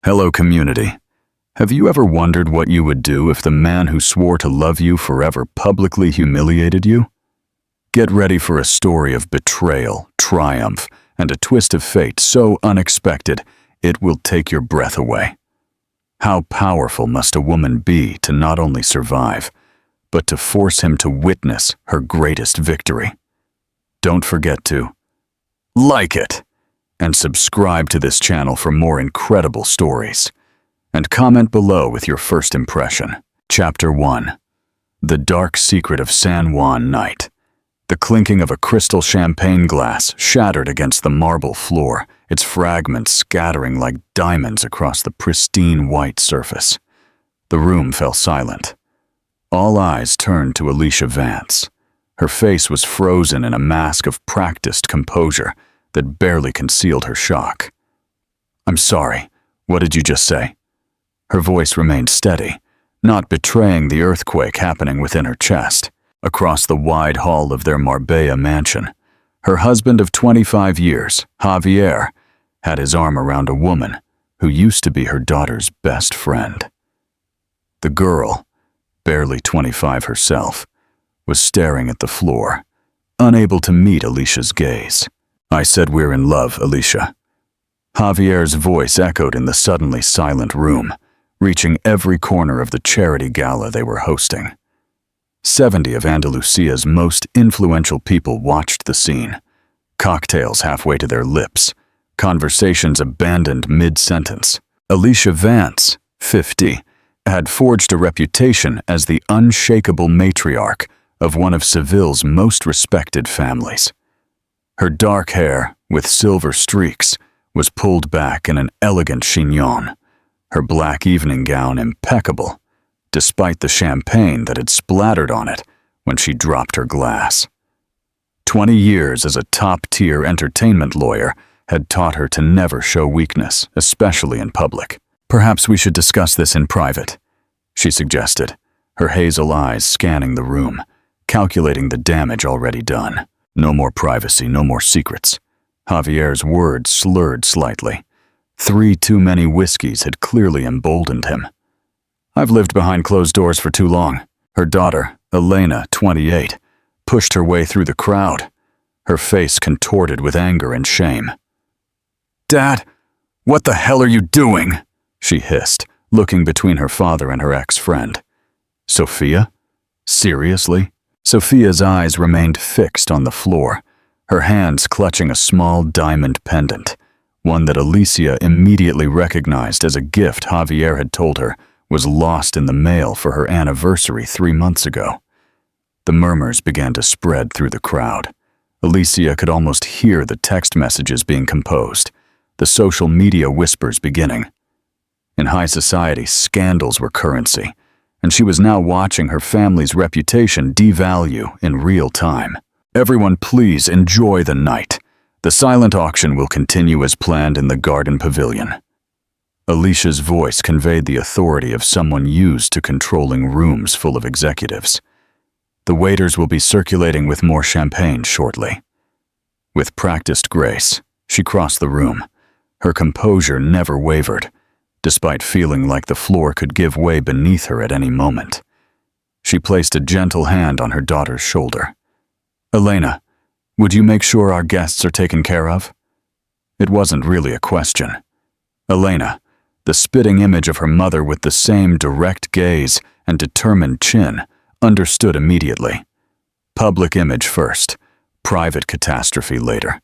Hello, community. Have you ever wondered what you would do if the man who swore to love you forever publicly humiliated you? Get ready for a story of betrayal, triumph, and a twist of fate so unexpected it will take your breath away. How powerful must a woman be to not only survive, but to force him to witness her greatest victory? Don't forget to like it and subscribe to this channel for more incredible stories. And comment below with your first impression. Chapter 1. The Dark Secret of San Juan Night. The clinking of a crystal champagne glass shattered against the marble floor, its fragments scattering like diamonds across the pristine white surface. The room fell silent. All eyes turned to Alicia Vance. Her face was frozen in a mask of practiced composure that barely concealed her shock. "I'm sorry, what did you just say?" Her voice remained steady, not betraying the earthquake happening within her chest. Across the wide hall of their Marbella mansion, her husband of 25 years, Javier, had his arm around a woman who used to be her daughter's best friend. The girl, barely 25 herself, was staring at the floor, unable to meet Alicia's gaze. "I said we're in love, Alicia." Javier's voice echoed in the suddenly silent room, reaching every corner of the charity gala they were hosting. 70 of Andalusia's most influential people watched the scene, cocktails halfway to their lips, conversations abandoned mid-sentence. Alicia Vance, 50, had forged a reputation as the unshakable matriarch of one of Seville's most respected families. Her dark hair, with silver streaks, was pulled back in an elegant chignon, her black evening gown impeccable, despite the champagne that had splattered on it when she dropped her glass. 20 years as a top-tier entertainment lawyer had taught her to never show weakness, especially in public. "Perhaps we should discuss this in private," she suggested, her hazel eyes scanning the room, calculating the damage already done. "No more privacy, no more secrets." Javier's words slurred slightly. 3 too many whiskeys had clearly emboldened him. "I've lived behind closed doors for too long." Her daughter, Elena, 28, pushed her way through the crowd, her face contorted with anger and shame. "Dad, what the hell are you doing?" she hissed, looking between her father and her ex-friend. "Sophia? Seriously?" Sophia's eyes remained fixed on the floor, her hands clutching a small diamond pendant, one that Alicia immediately recognized as a gift Javier had told her was lost in the mail for her anniversary 3 months ago. The murmurs began to spread through the crowd. Alicia could almost hear the text messages being composed, the social media whispers beginning. In high society, scandals were currency, and she was now watching her family's reputation devalue in real time. "Everyone, please enjoy the night. The silent auction will continue as planned in the garden pavilion." Alicia's voice conveyed the authority of someone used to controlling rooms full of executives. "The waiters will be circulating with more champagne shortly." With practiced grace, she crossed the room. Her composure never wavered, despite feeling like the floor could give way beneath her at any moment. She placed a gentle hand on her daughter's shoulder. "Elena, would you make sure our guests are taken care of?" It wasn't really a question. Elena, the spitting image of her mother with the same direct gaze and determined chin, understood immediately. Public image first, private catastrophe later.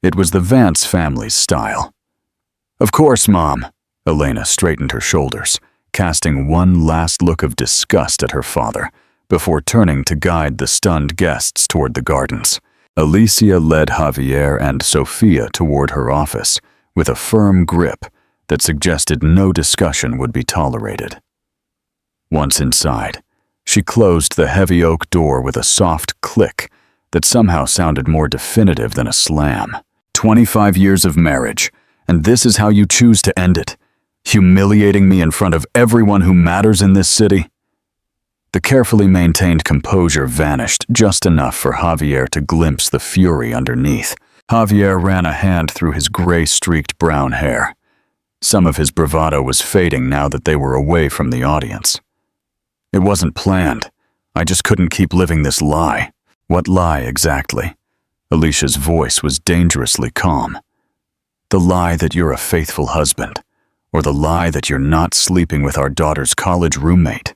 It was the Vance family's style. "Of course, Mom." Elena straightened her shoulders, casting one last look of disgust at her father, before turning to guide the stunned guests toward the gardens. Alicia led Javier and Sophia toward her office with a firm grip that suggested no discussion would be tolerated. Once inside, she closed the heavy oak door with a soft click that somehow sounded more definitive than a slam. 25 years of marriage, and this is how you choose to end it? Humiliating me in front of everyone who matters in this city? The carefully maintained composure vanished just enough for Javier to glimpse the fury underneath. Javier ran a hand through his gray-streaked brown hair. Some of his bravado was fading now that they were away from the audience. It wasn't planned. I just couldn't keep living this lie. What lie exactly? Alicia's voice was dangerously calm. The lie that you're a faithful husband, or the lie that you're not sleeping with our daughter's college roommate.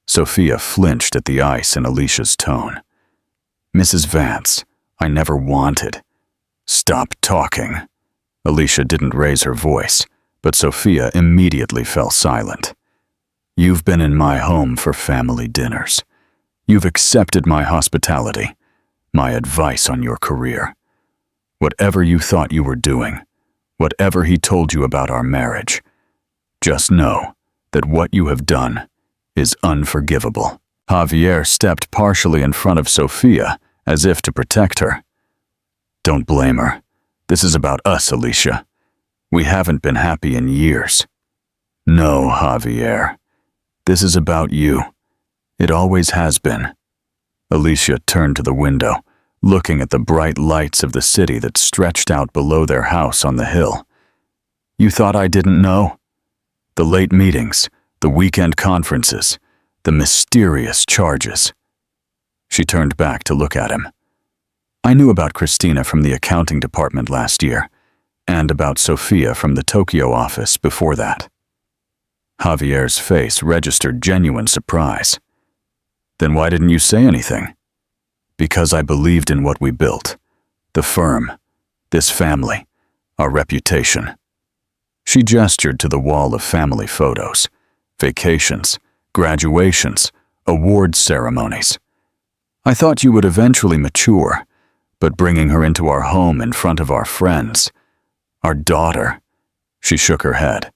Sophia flinched at the ice in Alicia's tone. Mrs. Vance, I never wanted. Stop talking. Alicia didn't raise her voice, but Sophia immediately fell silent. You've been in my home for family dinners. You've accepted my hospitality, my advice on your career. Whatever you thought you were doing, whatever he told you about our marriage, just know that what you have done is unforgivable. Javier stepped partially in front of Sophia, as if to protect her. Don't blame her. This is about us, Alicia. We haven't been happy in years. No, Javier. This is about you. It always has been. Alicia turned to the window, looking at the bright lights of the city that stretched out below their house on the hill. You thought I didn't know? The late meetings, the weekend conferences, the mysterious charges. She turned back to look at him. I knew about Christina from the accounting department last year, and about Sophia from the Tokyo office before that. Javier's face registered genuine surprise. Then why didn't you say anything? Because I believed in what we built. The firm, this family, our reputation. She gestured to the wall of family photos, vacations, graduations, award ceremonies. I thought you would eventually mature, but bringing her into our home in front of our friends, our daughter, she shook her head.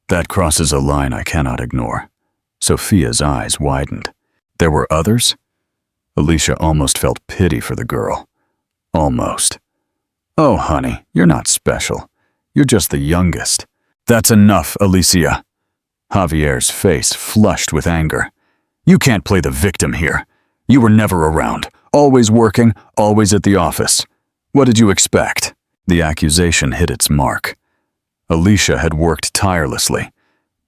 That crosses a line I cannot ignore. Sophia's eyes widened. There were others? Alicia almost felt pity for the girl. Almost. Oh, honey, you're not special. You're just the youngest. That's enough, Alicia. Javier's face flushed with anger. You can't play the victim here. You were never around, always working, always at the office. What did you expect? The accusation hit its mark. Alicia had worked tirelessly,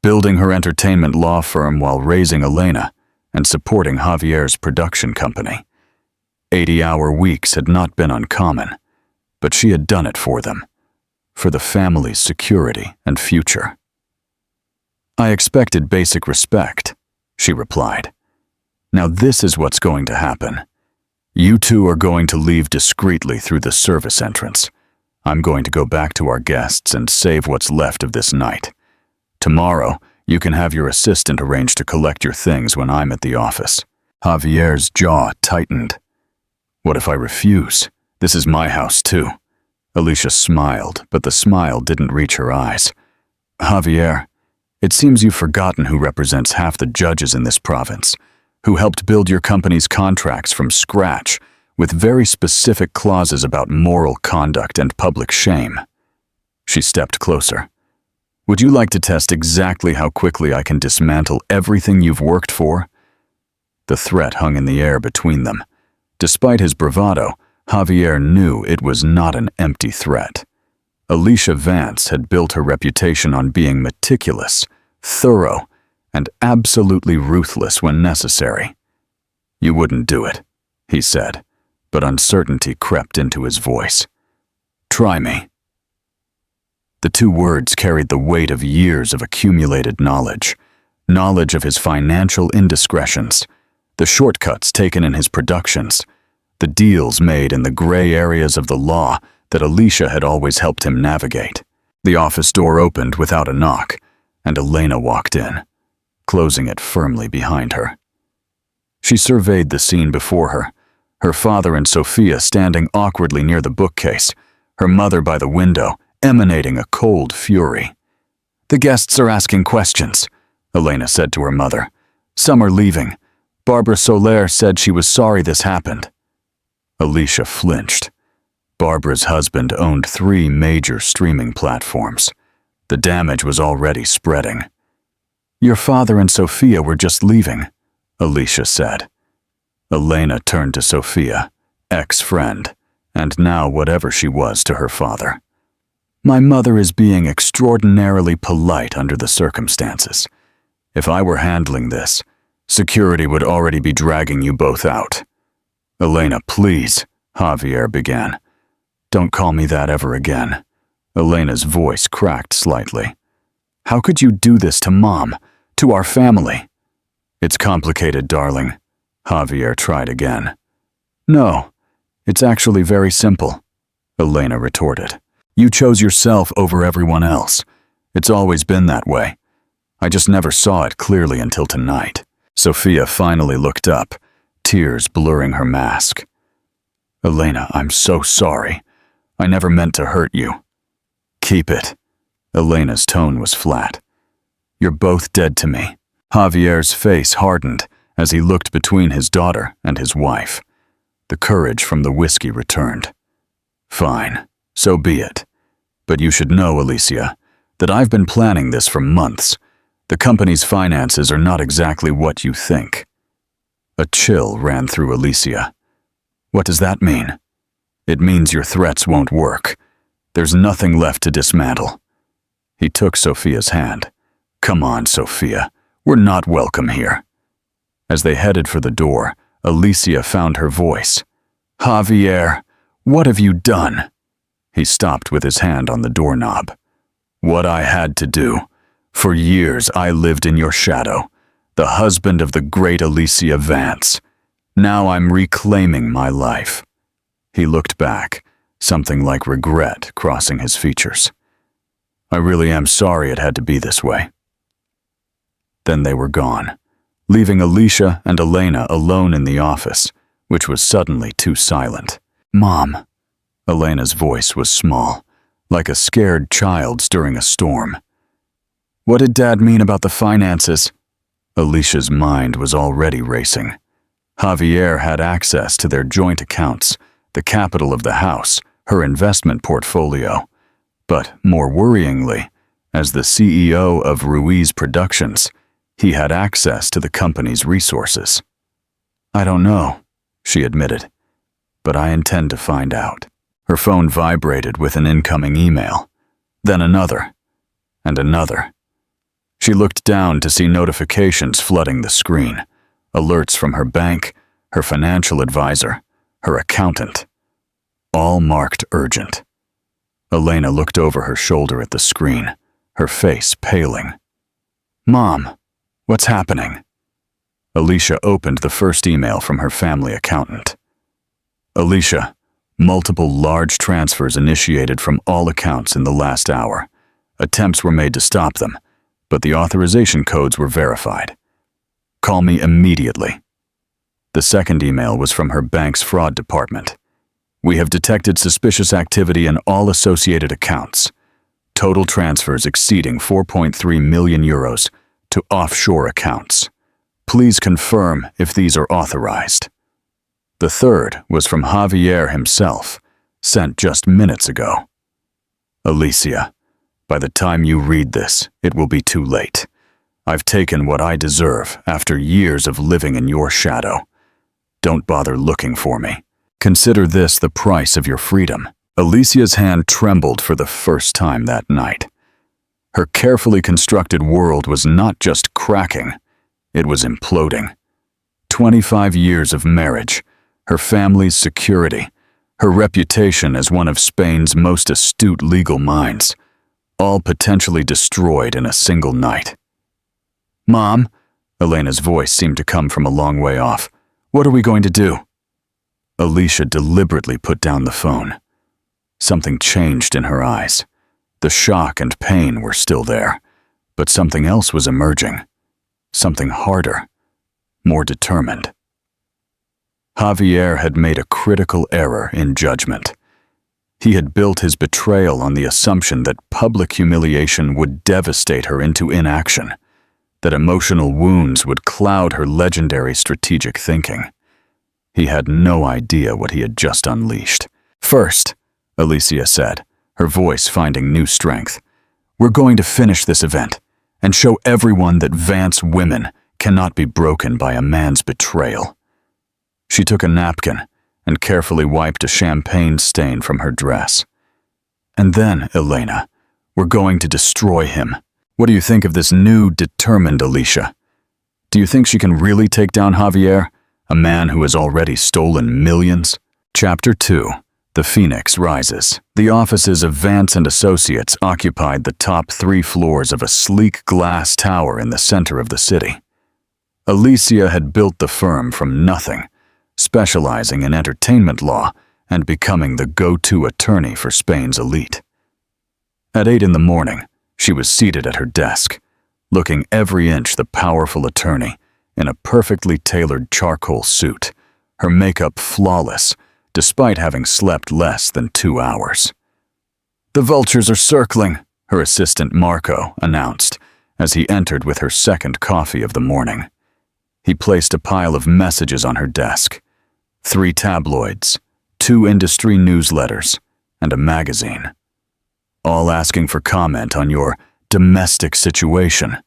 building her entertainment law firm while raising Elena and supporting Javier's production company. 80-hour weeks had not been uncommon, but she had done it for them, for the family's security and future. I expected basic respect, she replied. Now this is what's going to happen. You two are going to leave discreetly through the service entrance. I'm going to go back to our guests and save what's left of this night. Tomorrow, you can have your assistant arrange to collect your things when I'm at the office. Javier's jaw tightened. What if I refuse? This is my house too. Alicia smiled, but the smile didn't reach her eyes. Javier, it seems you've forgotten who represents half the judges in this province, who helped build your company's contracts from scratch, with very specific clauses about moral conduct and public shame. She stepped closer. Would you like to test exactly how quickly I can dismantle everything you've worked for? The threat hung in the air between them. Despite his bravado, Javier knew it was not an empty threat. Alicia Vance had built her reputation on being meticulous, thorough, and absolutely ruthless when necessary. You wouldn't do it, he said, but uncertainty crept into his voice. Try me. The two words carried the weight of years of accumulated knowledge of his financial indiscretions, the shortcuts taken in his productions, the deals made in the gray areas of the law that Alicia had always helped him navigate. The office door opened without a knock, and Elena walked in, closing it firmly behind her. She surveyed the scene before her, her father and Sophia standing awkwardly near the bookcase, her mother by the window, emanating a cold fury. The guests are asking questions, Elena said to her mother. Some are leaving. Barbara Soler said she was sorry this happened. Alicia flinched. Barbara's husband owned 3 major streaming platforms. The damage was already spreading. Your father and Sophia were just leaving, Alicia said. Elena turned to Sophia, ex-friend, and now whatever she was to her father. My mother is being extraordinarily polite under the circumstances. If I were handling this, security would already be dragging you both out." "Elena, please," Javier began. "Don't call me that ever again." Elena's voice cracked slightly. "How could you do this to Mom, to our family?" "It's complicated, darling." Javier tried again. "No, it's actually very simple," Elena retorted. "You chose yourself over everyone else. It's always been that way. I just never saw it clearly until tonight." Sophia finally looked up, tears blurring her mask. "Elena, I'm so sorry. I never meant to hurt you." "Keep it." Elena's tone was flat. "You're both dead to me." Javier's face hardened as he looked between his daughter and his wife. The courage from the whiskey returned. "Fine, so be it. But you should know, Alicia, that I've been planning this for months. The company's finances are not exactly what you think." A chill ran through Alicia. "What does that mean?" "It means your threats won't work. There's nothing left to dismantle." He took Sophia's hand. "Come on, Sophia. We're not welcome here." As they headed for the door, Alicia found her voice. "Javier, what have you done?" He stopped with his hand on the doorknob. "What I had to do. For years I lived in your shadow, the husband of the great Alicia Vance. Now I'm reclaiming my life." He looked back, something like regret crossing his features. "I really am sorry it had to be this way." Then they were gone, leaving Alicia and Elena alone in the office, which was suddenly too silent. "Mom." Elena's voice was small, like a scared child's during a storm. "What did Dad mean about the finances?" Alicia's mind was already racing. Javier had access to their joint accounts, the capital of the house, her investment portfolio. But more worryingly, as the CEO of Ruiz Productions, he had access to the company's resources. "I don't know," she admitted, "but I intend to find out." Her phone vibrated with an incoming email, then another, and another. She looked down to see notifications flooding the screen, alerts from her bank, her financial advisor, her accountant, all marked urgent. Elena looked over her shoulder at the screen, her face paling. "Mom, what's happening?" Alicia opened the first email from her family accountant. "Alicia, multiple large transfers initiated from all accounts in the last hour. Attempts were made to stop them, but the authorization codes were verified. Call me immediately." The second email was from her bank's fraud department. "We have detected suspicious activity in all associated accounts. Total transfers exceeding 4.3 million euros to offshore accounts. Please confirm if these are authorized." The third was from Javier himself, sent just minutes ago. "Alicia, by the time you read this, it will be too late. I've taken what I deserve after years of living in your shadow. Don't bother looking for me. Consider this the price of your freedom." Alicia's hand trembled for the first time that night. Her carefully constructed world was not just cracking, it was imploding. 25 years of marriage, her family's security, her reputation as one of Spain's most astute legal minds, all potentially destroyed in a single night. "Mom," Elena's voice seemed to come from a long way off, "what are we going to do?" Alicia deliberately put down the phone. Something changed in her eyes. The shock and pain were still there, but something else was emerging. Something harder, more determined. Javier had made a critical error in judgment. He had built his betrayal on the assumption that public humiliation would devastate her into inaction, that emotional wounds would cloud her legendary strategic thinking. He had no idea what he had just unleashed. "First," Alicia said, her voice finding new strength, "we're going to finish this event and show everyone that Vance women cannot be broken by a man's betrayal." She took a napkin and carefully wiped a champagne stain from her dress. And then, Elena, we're going to destroy him. What do you think of this new, determined Alicia? Do you think she can really take down Javier, a man who has already stolen millions? Chapter 2. The Phoenix Rises. The offices of Vance and Associates occupied the top 3 floors of a sleek glass tower in the center of the city. Alicia had built the firm from nothing, specializing in entertainment law and becoming the go-to attorney for Spain's elite. At 8 in the morning, she was seated at her desk, looking every inch the powerful attorney in a perfectly tailored charcoal suit, her makeup flawless, despite having slept less than 2 hours. "The vultures are circling," her assistant Marco announced as he entered with her second coffee of the morning. He placed a pile of messages on her desk, 3 tabloids, 2 industry newsletters, and a magazine, all asking for comment on your domestic situation.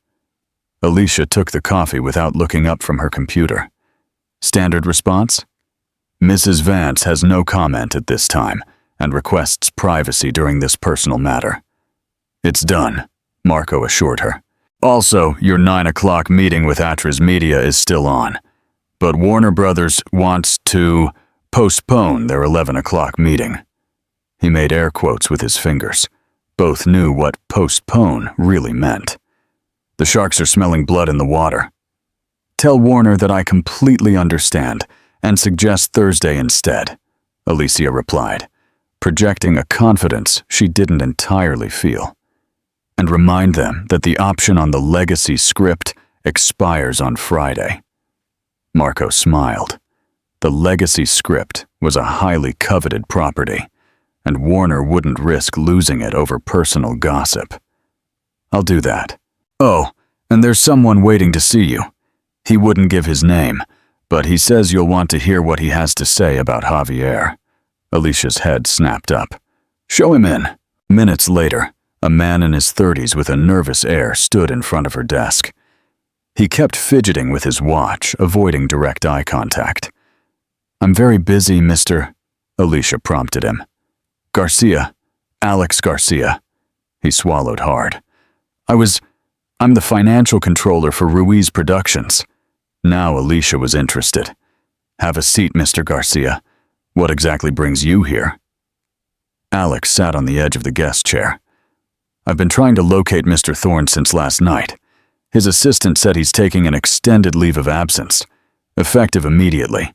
Alicia took the coffee without looking up from her computer. Standard response? Mrs. Vance has no comment at this time and requests privacy during this personal matter. "It's done," Marco assured her. "Also, your 9 o'clock meeting with Atras Media is still on, but Warner Brothers wants to postpone their 11 o'clock meeting." He made air quotes with his fingers. Both knew what postpone really meant. "The sharks are smelling blood in the water. Tell Warner that I completely understand and suggest Thursday instead," Alicia replied, projecting a confidence she didn't entirely feel. "And remind them that the option on the legacy script expires on Friday." Marco smiled. The legacy script was a highly coveted property, and Warner wouldn't risk losing it over personal gossip. "I'll do that. Oh, and there's someone waiting to see you. He wouldn't give his name, but he says you'll want to hear what he has to say about Javier." Alicia's head snapped up. "Show him in." Minutes later, a man in his 30s with a nervous air stood in front of her desk. He kept fidgeting with his watch, avoiding direct eye contact. "I'm very busy, Mr. Alicia prompted him. "Garcia. Alex Garcia." He swallowed hard. I'm the financial controller for Ruiz Productions." Now Alicia was interested. "Have a seat, Mr. Garcia. What exactly brings you here?" Alex sat on the edge of the guest chair. "I've been trying to locate Mr. Thorne since last night. His assistant said he's taking an extended leave of absence, effective immediately.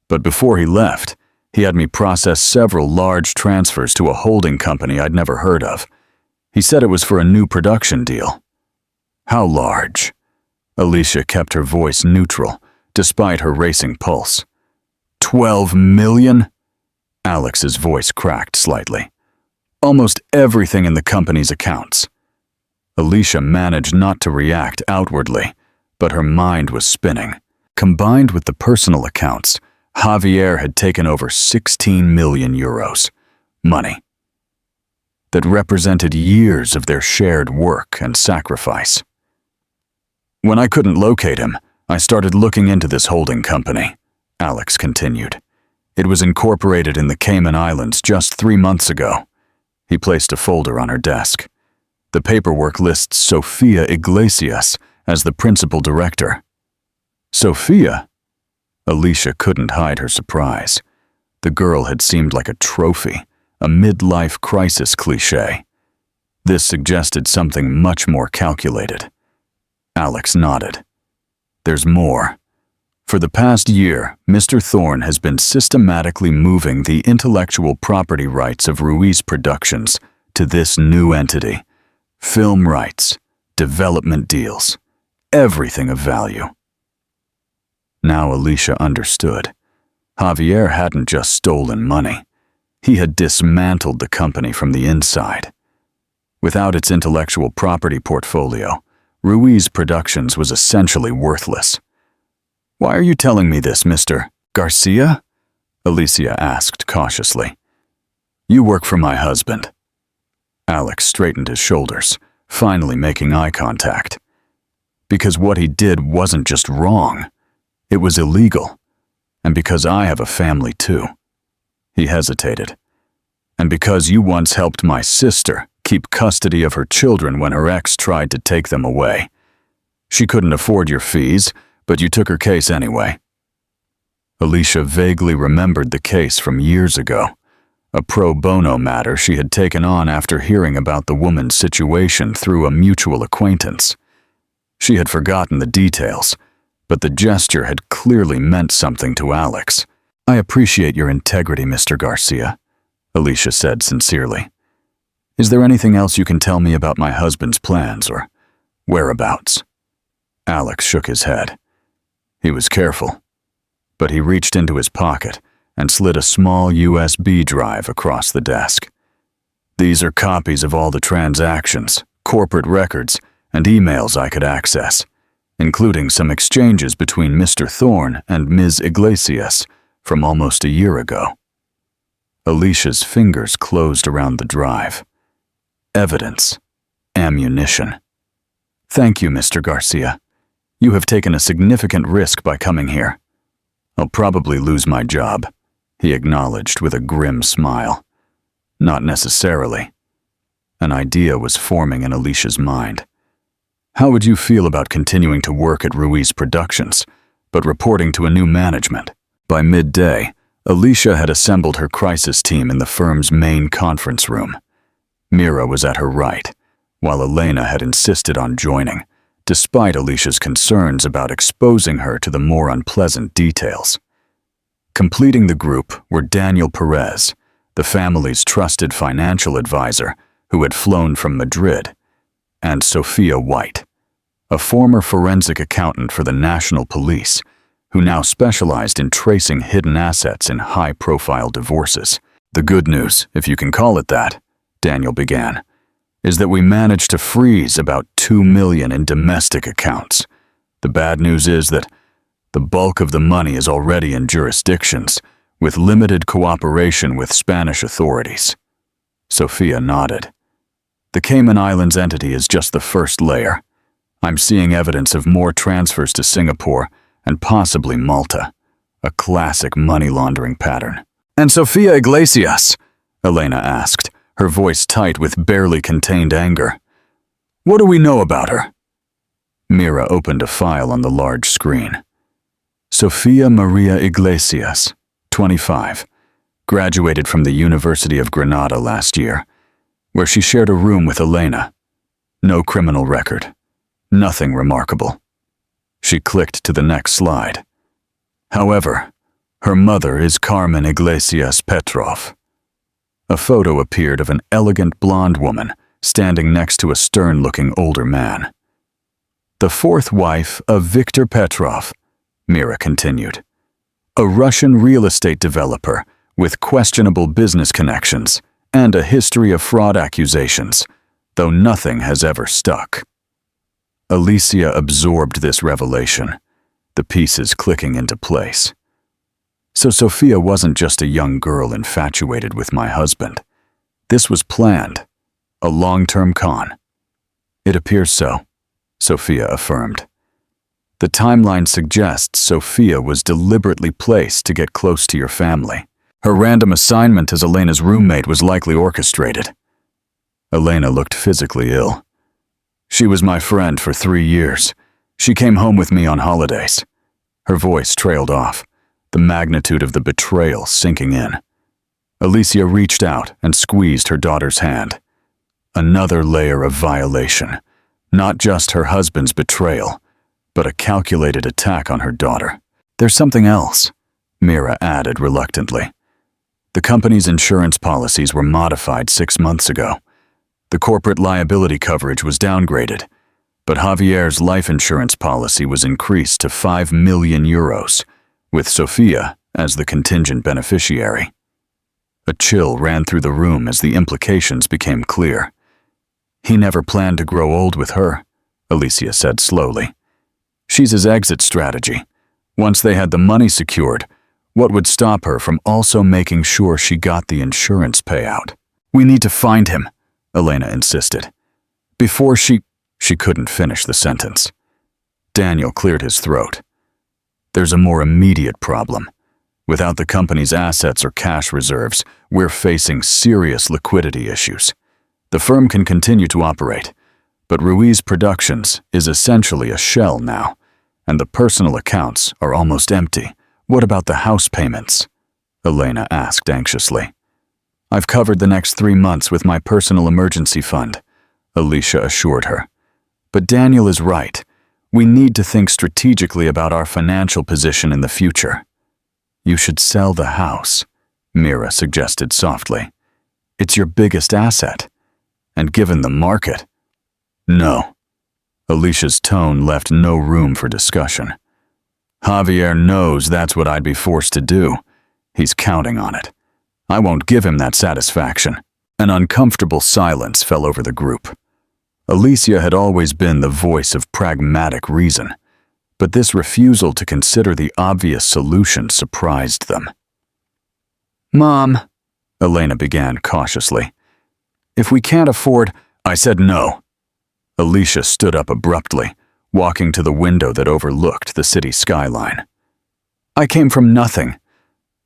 But before he left, he had me process several large transfers to a holding company I'd never heard of. He said it was for a new production deal." "How large?" Alicia kept her voice neutral, despite her racing pulse. 12 million? Alex's voice cracked slightly. "Almost everything in the company's accounts." Alicia managed not to react outwardly, but her mind was spinning. Combined with the personal accounts, Javier had taken over 16 million euros. Money that represented years of their shared work and sacrifice. "When I couldn't locate him, I started looking into this holding company," Alex continued. "It was incorporated in the Cayman Islands just 3 months ago." He placed a folder on her desk. The paperwork lists Sofia Iglesias as the principal director. "Sofia?" Alicia couldn't hide her surprise. The girl had seemed like a trophy, a midlife crisis cliché. This suggested something much more calculated. Alex nodded. "There's more. For the past year, Mr. Thorne has been systematically moving the intellectual property rights of Ruiz Productions to this new entity. Film rights, development deals, everything of value." Now Alicia understood. Javier hadn't just stolen money. He had dismantled the company from the inside. Without its intellectual property portfolio, Ruiz Productions was essentially worthless. "Why are you telling me this, Mr. Garcia?" Alicia asked cautiously. "You work for my husband." Alex straightened his shoulders, finally making eye contact. "Because what he did wasn't just wrong. It was illegal. And because I have a family too." He hesitated. And because you once helped my sister keep custody of her children when her ex tried to take them away. She couldn't afford your fees, but you took her case anyway." Alicia vaguely remembered the case from years ago, a pro bono matter she had taken on after hearing about the woman's situation through a mutual acquaintance. She had forgotten the details, but the gesture had clearly meant something to Alex. "I appreciate your integrity, Mr. Garcia," Alicia said sincerely. "Is there anything else you can tell me about my husband's plans or whereabouts?" Alex shook his head. He was careful, but he reached into his pocket and slid a small USB drive across the desk. "These are copies of all the transactions, corporate records, and emails I could access, including some exchanges between Mr. Thorne and Ms. Iglesias from almost a year ago." Alicia's fingers closed around the drive. Evidence. Ammunition. "Thank you, Mr. Garcia. You have taken a significant risk by coming here." "I'll probably lose my job," he acknowledged with a grim smile. "Not necessarily." An idea was forming in Alicia's mind. "How would you feel about continuing to work at Ruiz Productions, but reporting to a new management?" By midday, Alicia had assembled her crisis team in the firm's main conference room. Mira was at her right, while Elena had insisted on joining, despite Alicia's concerns about exposing her to the more unpleasant details. Completing the group were Daniel Perez, the family's trusted financial advisor who had flown from Madrid, and Sophia White, a former forensic accountant for the National Police, who now specialized in tracing hidden assets in high-profile divorces. "The good news, if you can call it that," Daniel began, "is that we managed to freeze about $2 million in domestic accounts. The bad news is that the bulk of the money is already in jurisdictions, with limited cooperation with Spanish authorities." Sophia nodded. "The Cayman Islands entity is just the first layer. I'm seeing evidence of more transfers to Singapore and possibly Malta, a classic money laundering pattern." "And Sofia Iglesias?" Elena asked, her voice tight with barely contained anger. "What do we know about her?" Mira opened a file on the large screen. Sofia Maria Iglesias, 25, graduated from the University of Granada last year, where she shared a room with Elena. No criminal record. Nothing remarkable. She clicked to the next slide. However, her mother is Carmen Iglesias Petrov. A photo appeared of an elegant blonde woman standing next to a stern-looking older man. "The fourth wife of Viktor Petrov," Mira continued. "A Russian real estate developer with questionable business connections and a history of fraud accusations, though nothing has ever stuck." Alicia absorbed this revelation, the pieces clicking into place. So Sophia wasn't just a young girl infatuated with my husband. This was planned, a long-term con. "It appears so," Sophia affirmed. "The timeline suggests Sophia was deliberately placed to get close to your family. Her random assignment as Elena's roommate was likely orchestrated." Elena looked physically ill. "She was my friend for 3 years. She came home with me on holidays." Her voice trailed off, the magnitude of the betrayal sinking in. Alicia reached out and squeezed her daughter's hand. Another layer of violation. Not just her husband's betrayal, but a calculated attack on her daughter. "There's something else," Mira added reluctantly. "The company's insurance policies were modified 6 months ago. The corporate liability coverage was downgraded, but Javier's life insurance policy was increased to 5 million euros, with Sophia as the contingent beneficiary." A chill ran through the room as the implications became clear. "He never planned to grow old with her," Alicia said slowly. "She's his exit strategy. Once they had the money secured, what would stop her from also making sure she got the insurance payout?" "We need to find him," Elena insisted. "Before she couldn't finish the sentence. Daniel cleared his throat. "There's a more immediate problem. Without the company's assets or cash reserves, we're facing serious liquidity issues. The firm can continue to operate, but Ruiz Productions is essentially a shell now, and the personal accounts are almost empty. What about the house payments? Elena asked anxiously. I've covered the next 3 months with my personal emergency fund, Alicia assured her. But Daniel is right. We need to think strategically about our financial position in the future. You should sell the house, Mira suggested softly. It's your biggest asset. And given the market… No. Alicia's tone left no room for discussion. Javier knows that's what I'd be forced to do. He's counting on it. I won't give him that satisfaction. An uncomfortable silence fell over the group. Alicia had always been the voice of pragmatic reason, but this refusal to consider the obvious solution surprised them. Mom, Elena began cautiously, if we can't afford… I said no. Alicia stood up abruptly, walking to the window that overlooked the city skyline. I came from nothing.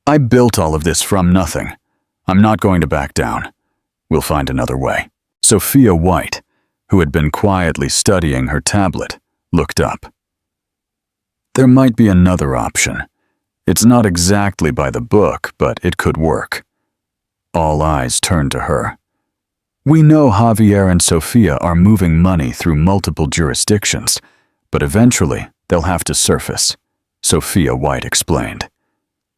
I built all of this from nothing. I'm not going to back down. We'll find another way. Sophia White, who had been quietly studying her tablet, looked up. There might be another option. It's not exactly by the book, but it could work. All eyes turned to her. We know Javier and Sophia are moving money through multiple jurisdictions, but eventually they'll have to surface, Sophia White explained.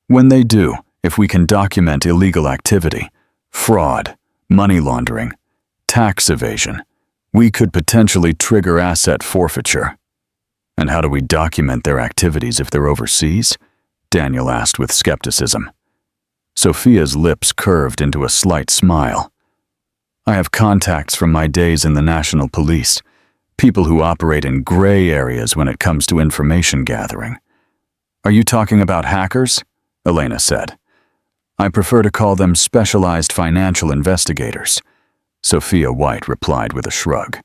When they do, if we can document illegal activity, fraud, money laundering, tax evasion, we could potentially trigger asset forfeiture. And how do we document their activities if they're overseas? Daniel asked with skepticism. Sophia's lips curved into a slight smile. I have contacts from my days in the National Police, people who operate in gray areas when it comes to information gathering. Are you talking about hackers? Elena said. I prefer to call them specialized financial investigators, Sophia White replied with a shrug.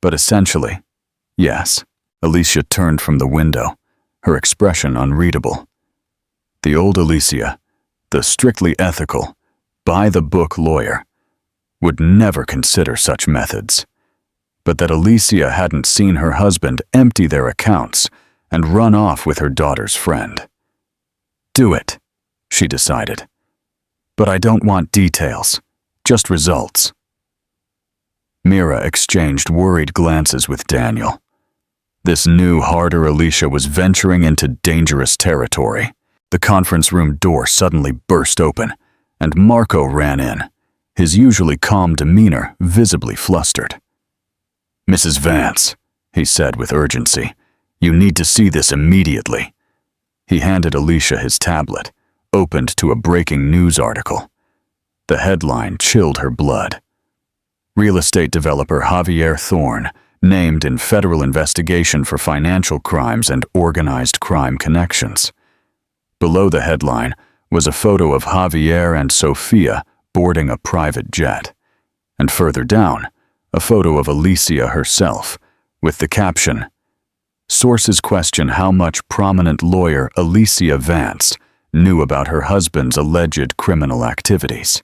But essentially, yes. Alicia turned from the window, her expression unreadable. The old Alicia, the strictly ethical, by-the-book lawyer, would never consider such methods. But that Alicia hadn't seen her husband empty their accounts and run off with her daughter's friend. Do it, she decided. But I don't want details, just results. Mira exchanged worried glances with Daniel. This new, harder Alicia was venturing into dangerous territory. The conference room door suddenly burst open, and Marco ran in, his usually calm demeanor visibly flustered. Mrs. Vance, he said with urgency, you need to see this immediately. He handed Alicia his tablet, opened to a breaking news article. The headline chilled her blood. Real estate developer Javier Thorne, named in federal investigation for financial crimes and organized crime connections. Below the headline was a photo of Javier and Sophia boarding a private jet, and further down, a photo of Alicia herself, with the caption, Sources question how much prominent lawyer Alicia Vance knew about her husband's alleged criminal activities.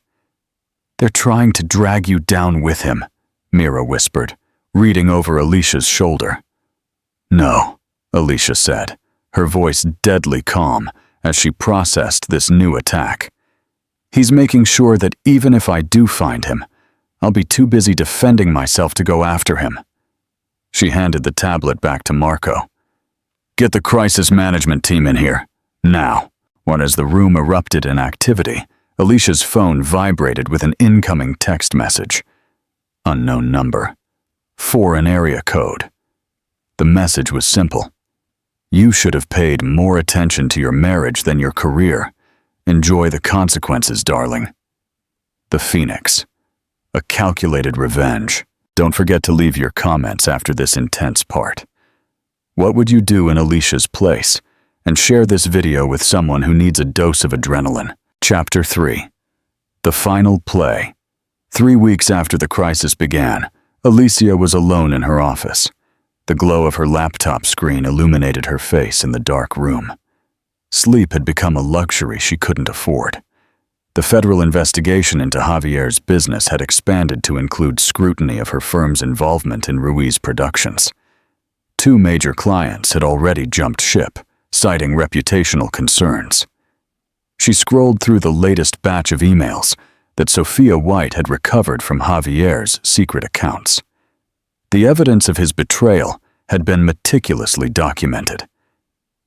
They're trying to drag you down with him, Mira whispered, reading over Alicia's shoulder. No, Alicia said, her voice deadly calm as she processed this new attack. He's making sure that even if I do find him, I'll be too busy defending myself to go after him. She handed the tablet back to Marco. Get the crisis management team in here, now. When as the room erupted in activity, Alicia's phone vibrated with an incoming text message. Unknown number. Foreign area code. The message was simple. You should have paid more attention to your marriage than your career. Enjoy the consequences, darling. The Phoenix. A calculated revenge. Don't forget to leave your comments after this intense part. What would you do in Alicia's place? And share this video with someone who needs a dose of adrenaline. Chapter 3. The Final Play. 3 weeks after the crisis began, Alicia was alone in her office. The glow of her laptop screen illuminated her face in the dark room. Sleep had become a luxury she couldn't afford. The federal investigation into Javier's business had expanded to include scrutiny of her firm's involvement in Ruiz Productions. 2 major clients had already jumped ship, citing reputational concerns. She scrolled through the latest batch of emails that Sophia White had recovered from Javier's secret accounts. The evidence of his betrayal had been meticulously documented.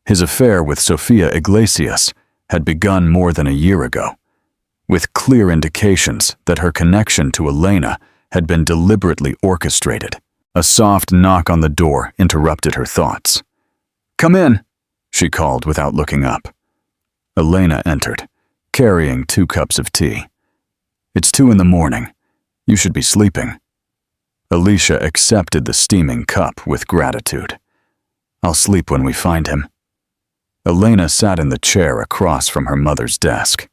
His affair with Sofia Iglesias had begun more than a year ago, with clear indications that her connection to Elena had been deliberately orchestrated. A soft knock on the door interrupted her thoughts. "Come in," she called without looking up. Elena entered, carrying 2 cups of tea. "It's 2 in the morning. You should be sleeping." Alicia accepted the steaming cup with gratitude. "I'll sleep when we find him." Elena sat in the chair across from her mother's desk.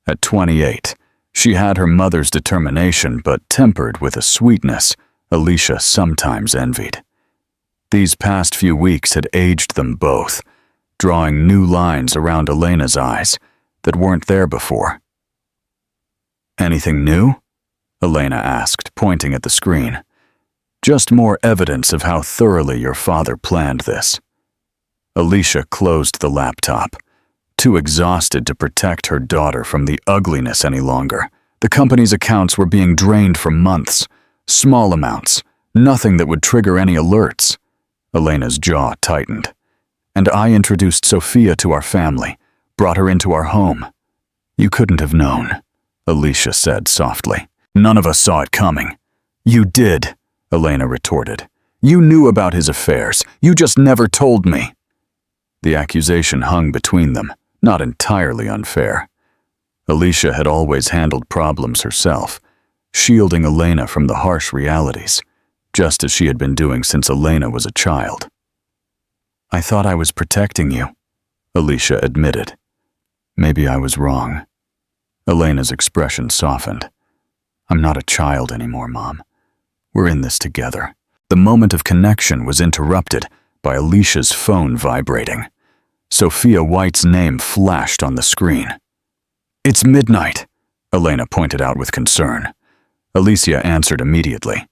At 28, she had her mother's determination, but tempered with a sweetness Alicia sometimes envied. These past few weeks had aged them both, drawing new lines around Elena's eyes that weren't there before. "Anything new?" Elena asked, pointing at the screen. "Just more evidence of how thoroughly your father planned this." Alicia closed the laptop, too exhausted to protect her daughter from the ugliness any longer. The company's accounts were being drained for months, small amounts, nothing that would trigger any alerts. Elena's jaw tightened. "And I introduced Sophia to our family, brought her into our home." "You couldn't have known," Alicia said softly. "None of us saw it coming." "You did," Elena retorted. "You knew about his affairs. You just never told me." The accusation hung between them, not entirely unfair. Alicia had always handled problems herself, shielding Elena from the harsh realities, just as she had been doing since Elena was a child. "I thought I was protecting you," Alicia admitted. "Maybe I was wrong." Elena's expression softened. "I'm not a child anymore, Mom. We're in this together." The moment of connection was interrupted by Alicia's phone vibrating. Sophia White's name flashed on the screen. "It's midnight," Elena pointed out with concern. Alicia answered immediately.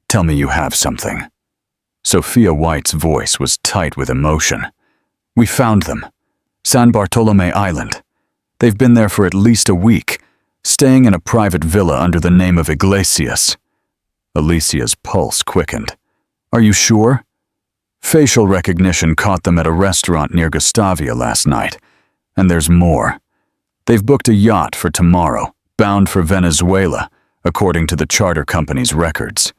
"Tell me you have something." Sophia White's voice was tight with emotion. "We found them. San Bartolome Island. They've been there for at least a week, staying in a private villa under the name of Iglesias." Alicia's pulse quickened. "Are you sure?" "Facial recognition caught them at a restaurant near Gustavia last night. And there's more. They've booked a yacht for tomorrow, bound for Venezuela, according to the charter company's records.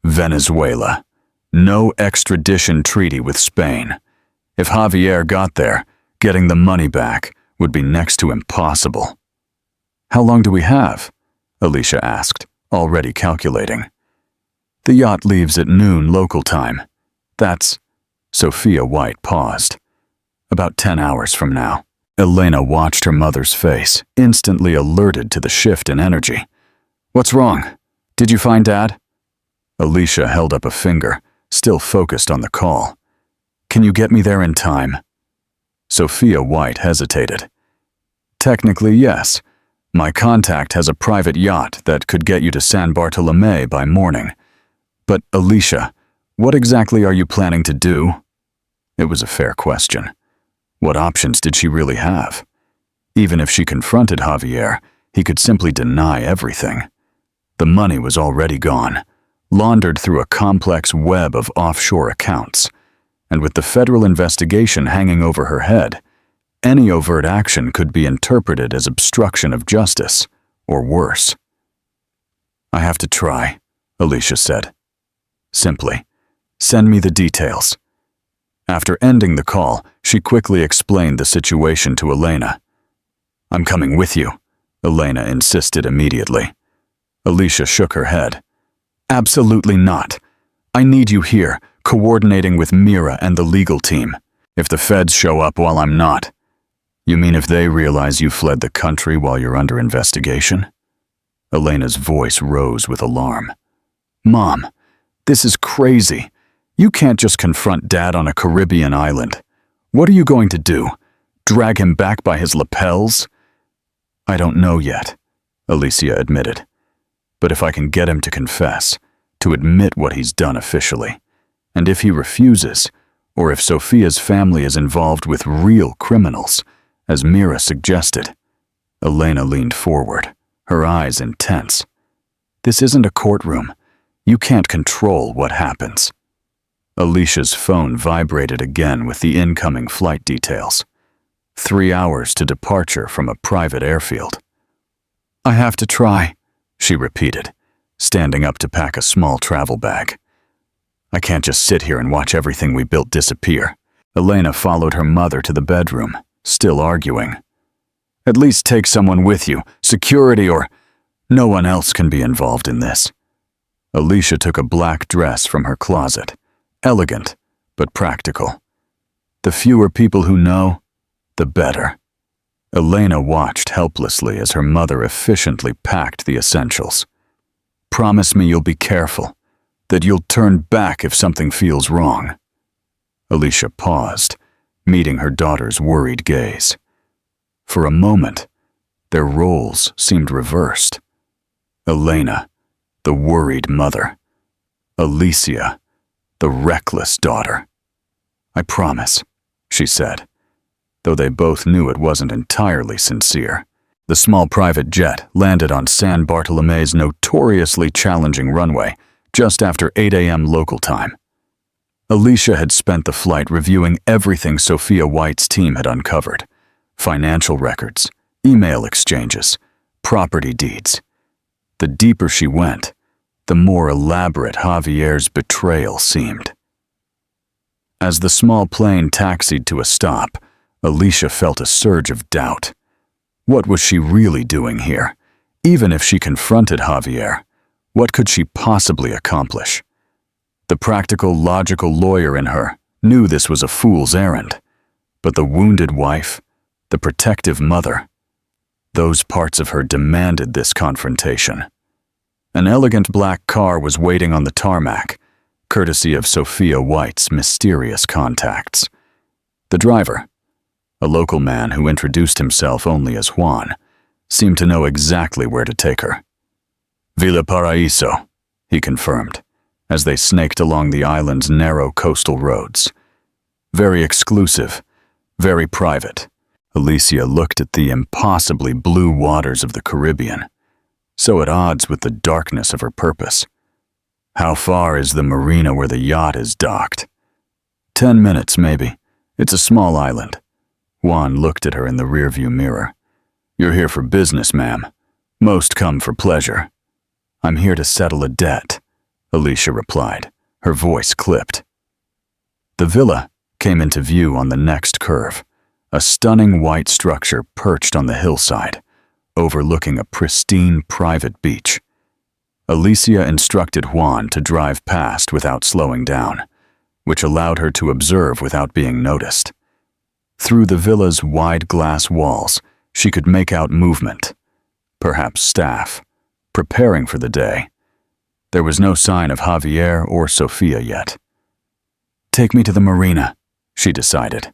Venezuela. No extradition treaty with Spain. If Javier got there, getting the money back would be next to impossible." "How long do we have?" Alicia asked, already calculating. "The yacht leaves at noon local time. That's..." Sophia White paused. "About 10 hours from now." Elena watched her mother's face, instantly alerted to the shift in energy. "What's wrong? Did you find Dad?" Alicia held up a finger, still focused on the call. "Can you get me there in time?" Sophia White hesitated. "Technically, yes. My contact has a private yacht that could get you to San Bartolome by morning. But, Alicia, what exactly are you planning to do?" It was a fair question. What options did she really have? Even if she confronted Javier, he could simply deny everything. The money was already gone, laundered through a complex web of offshore accounts. And with the federal investigation hanging over her head, any overt action could be interpreted as obstruction of justice, or worse. "I have to try," Alicia said. Simply, "Send me the details." After ending the call, she quickly explained the situation to Elena. "I'm coming with you," Elena insisted immediately. Alicia shook her head. "Absolutely not. I need you here, coordinating with Mira and the legal team. If the feds show up while I'm not..." "You mean if they realize you fled the country while you're under investigation?" Elena's voice rose with alarm. "Mom, this is crazy. You can't just confront Dad on a Caribbean island. What are you going to do? Drag him back by his lapels? I don't know yet, Alicia admitted. But if I can get him to confess, to admit what he's done officially, and if he refuses, or if Sophia's family is involved with real criminals, as Mira suggested. Elena leaned forward, her eyes intense. This isn't a courtroom. You can't control what happens. Alicia's phone vibrated again with the incoming flight details. 3 hours to departure from a private airfield. I have to try, she repeated, standing up to pack a small travel bag. I can't just sit here and watch everything we built disappear. Elena followed her mother to the bedroom, still arguing. At least take someone with you, security or... No one else can be involved in this. Alicia took a black dress from her closet, elegant but practical. The fewer people who know, the better. Elena watched helplessly as her mother efficiently packed the essentials. Promise me you'll be careful, that you'll turn back if something feels wrong. Alicia paused, meeting her daughter's worried gaze. For a moment, their roles seemed reversed. Elena, the worried mother. Alicia, the reckless daughter. I promise, she said, though they both knew it wasn't entirely sincere. The small private jet landed on San Bartolome's notoriously challenging runway just after 8 a.m. local time. Alicia had spent the flight reviewing everything Sophia White's team had uncovered: financial records, email exchanges, property deeds. The deeper she went, the more elaborate Javier's betrayal seemed. As the small plane taxied to a stop, Alicia felt a surge of doubt. What was she really doing here? Even if she confronted Javier, what could she possibly accomplish? The practical, logical lawyer in her knew this was a fool's errand. But the wounded wife, the protective mother, those parts of her demanded this confrontation. An elegant black car was waiting on the tarmac, courtesy of Sophia White's mysterious contacts. The driver, a local man who introduced himself only as Juan, seemed to know exactly where to take her. Villa Paraíso, he confirmed, as they snaked along the island's narrow coastal roads. Very exclusive, very private. Alicia looked at the impossibly blue waters of the Caribbean, so at odds with the darkness of her purpose. How far is the marina where the yacht is docked? 10 minutes, maybe. It's a small island. Juan looked at her in the rearview mirror. You're here for business, ma'am. Most come for pleasure. I'm here to settle a debt, Alicia replied, her voice clipped. The villa came into view on the next curve, a stunning white structure perched on the hillside, overlooking a pristine private beach. Alicia instructed Juan to drive past without slowing down, which allowed her to observe without being noticed. Through the villa's wide glass walls, she could make out movement, perhaps staff, preparing for the day. There was no sign of Javier or Sofia yet. Take me to the marina, she decided.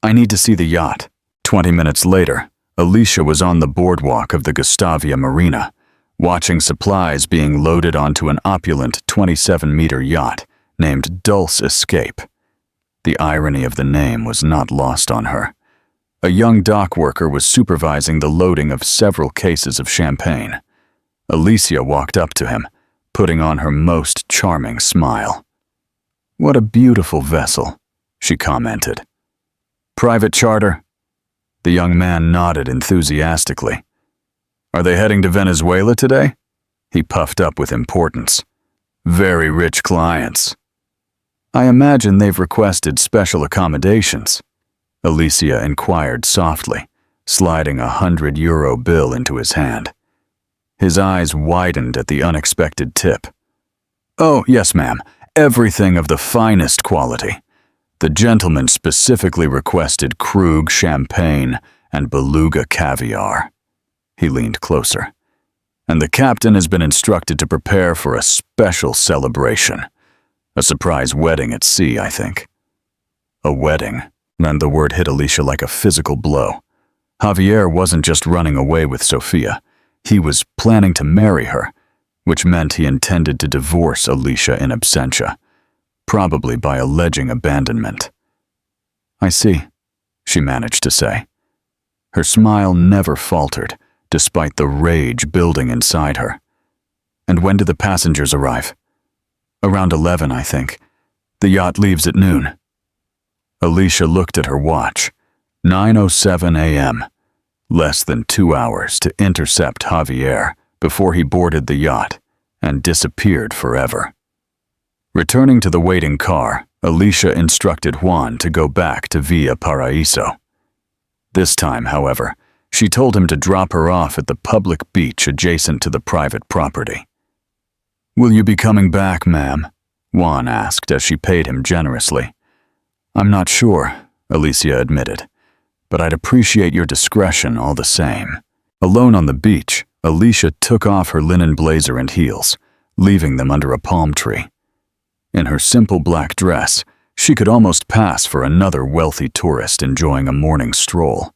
I need to see the yacht. 20 minutes later, Alicia was on the boardwalk of the Gustavia Marina, watching supplies being loaded onto an opulent 27-meter yacht named Dulce Escape. The irony of the name was not lost on her. A young dock worker was supervising the loading of several cases of champagne. Alicia walked up to him, putting on her most charming smile. What a beautiful vessel, she commented. Private charter? The young man nodded enthusiastically. Are they heading to Venezuela today? He puffed up with importance. Very rich clients. I imagine they've requested special accommodations, Alicia inquired softly, sliding a €100 bill into his hand. His eyes widened at the unexpected tip. Oh, yes, ma'am. Everything of the finest quality. The gentleman specifically requested Krug champagne and beluga caviar. He leaned closer. And the captain has been instructed to prepare for a special celebration. A surprise wedding at sea, I think. A wedding, Then the word hit Alicia like a physical blow. Javier wasn't just running away with Sofia. He was planning to marry her, which meant he intended to divorce Alicia in absentia, probably by alleging abandonment. "I see," she managed to say. Her smile never faltered, despite the rage building inside her. "And when do the passengers arrive?" "Around 11, I think. The yacht leaves at noon." Alicia looked at her watch. 9:07 a.m. Less than 2 hours to intercept Javier before he boarded the yacht and disappeared forever. Returning to the waiting car, Alicia instructed Juan to go back to Villa Paraíso. This time, however, she told him to drop her off at the public beach adjacent to the private property. "Will you be coming back, ma'am?" Juan asked as she paid him generously. "I'm not sure," Alicia admitted, "but I'd appreciate your discretion all the same." Alone on the beach, Alicia took off her linen blazer and heels, leaving them under a palm tree. In her simple black dress, she could almost pass for another wealthy tourist enjoying a morning stroll.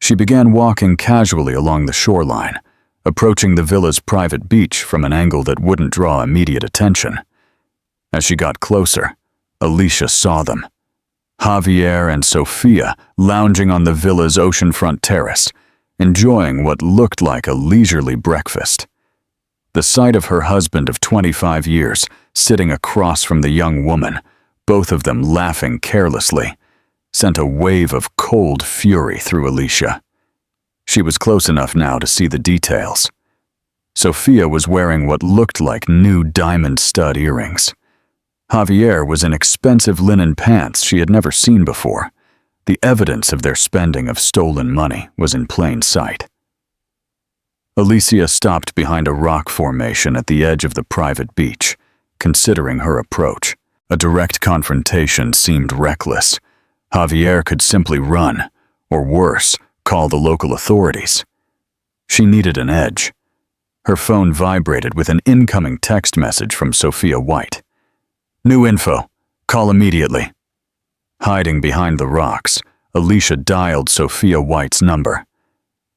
She began walking casually along the shoreline, approaching the villa's private beach from an angle that wouldn't draw immediate attention. As she got closer, Alicia saw them. Javier and Sofia lounging on the villa's oceanfront terrace, enjoying what looked like a leisurely breakfast. The sight of her husband of 25 years sitting across from the young woman, both of them laughing carelessly, sent a wave of cold fury through Alicia. She was close enough now to see the details. Sofia was wearing what looked like new diamond stud earrings. Javier was in expensive linen pants she had never seen before. The evidence of their spending of stolen money was in plain sight. Alicia stopped behind a rock formation at the edge of the private beach, considering her approach. A direct confrontation seemed reckless. Javier could simply run, or worse, call the local authorities. She needed an edge. Her phone vibrated with an incoming text message from Sophia White. "New info. Call immediately." Hiding behind the rocks, Alicia dialed Sophia White's number.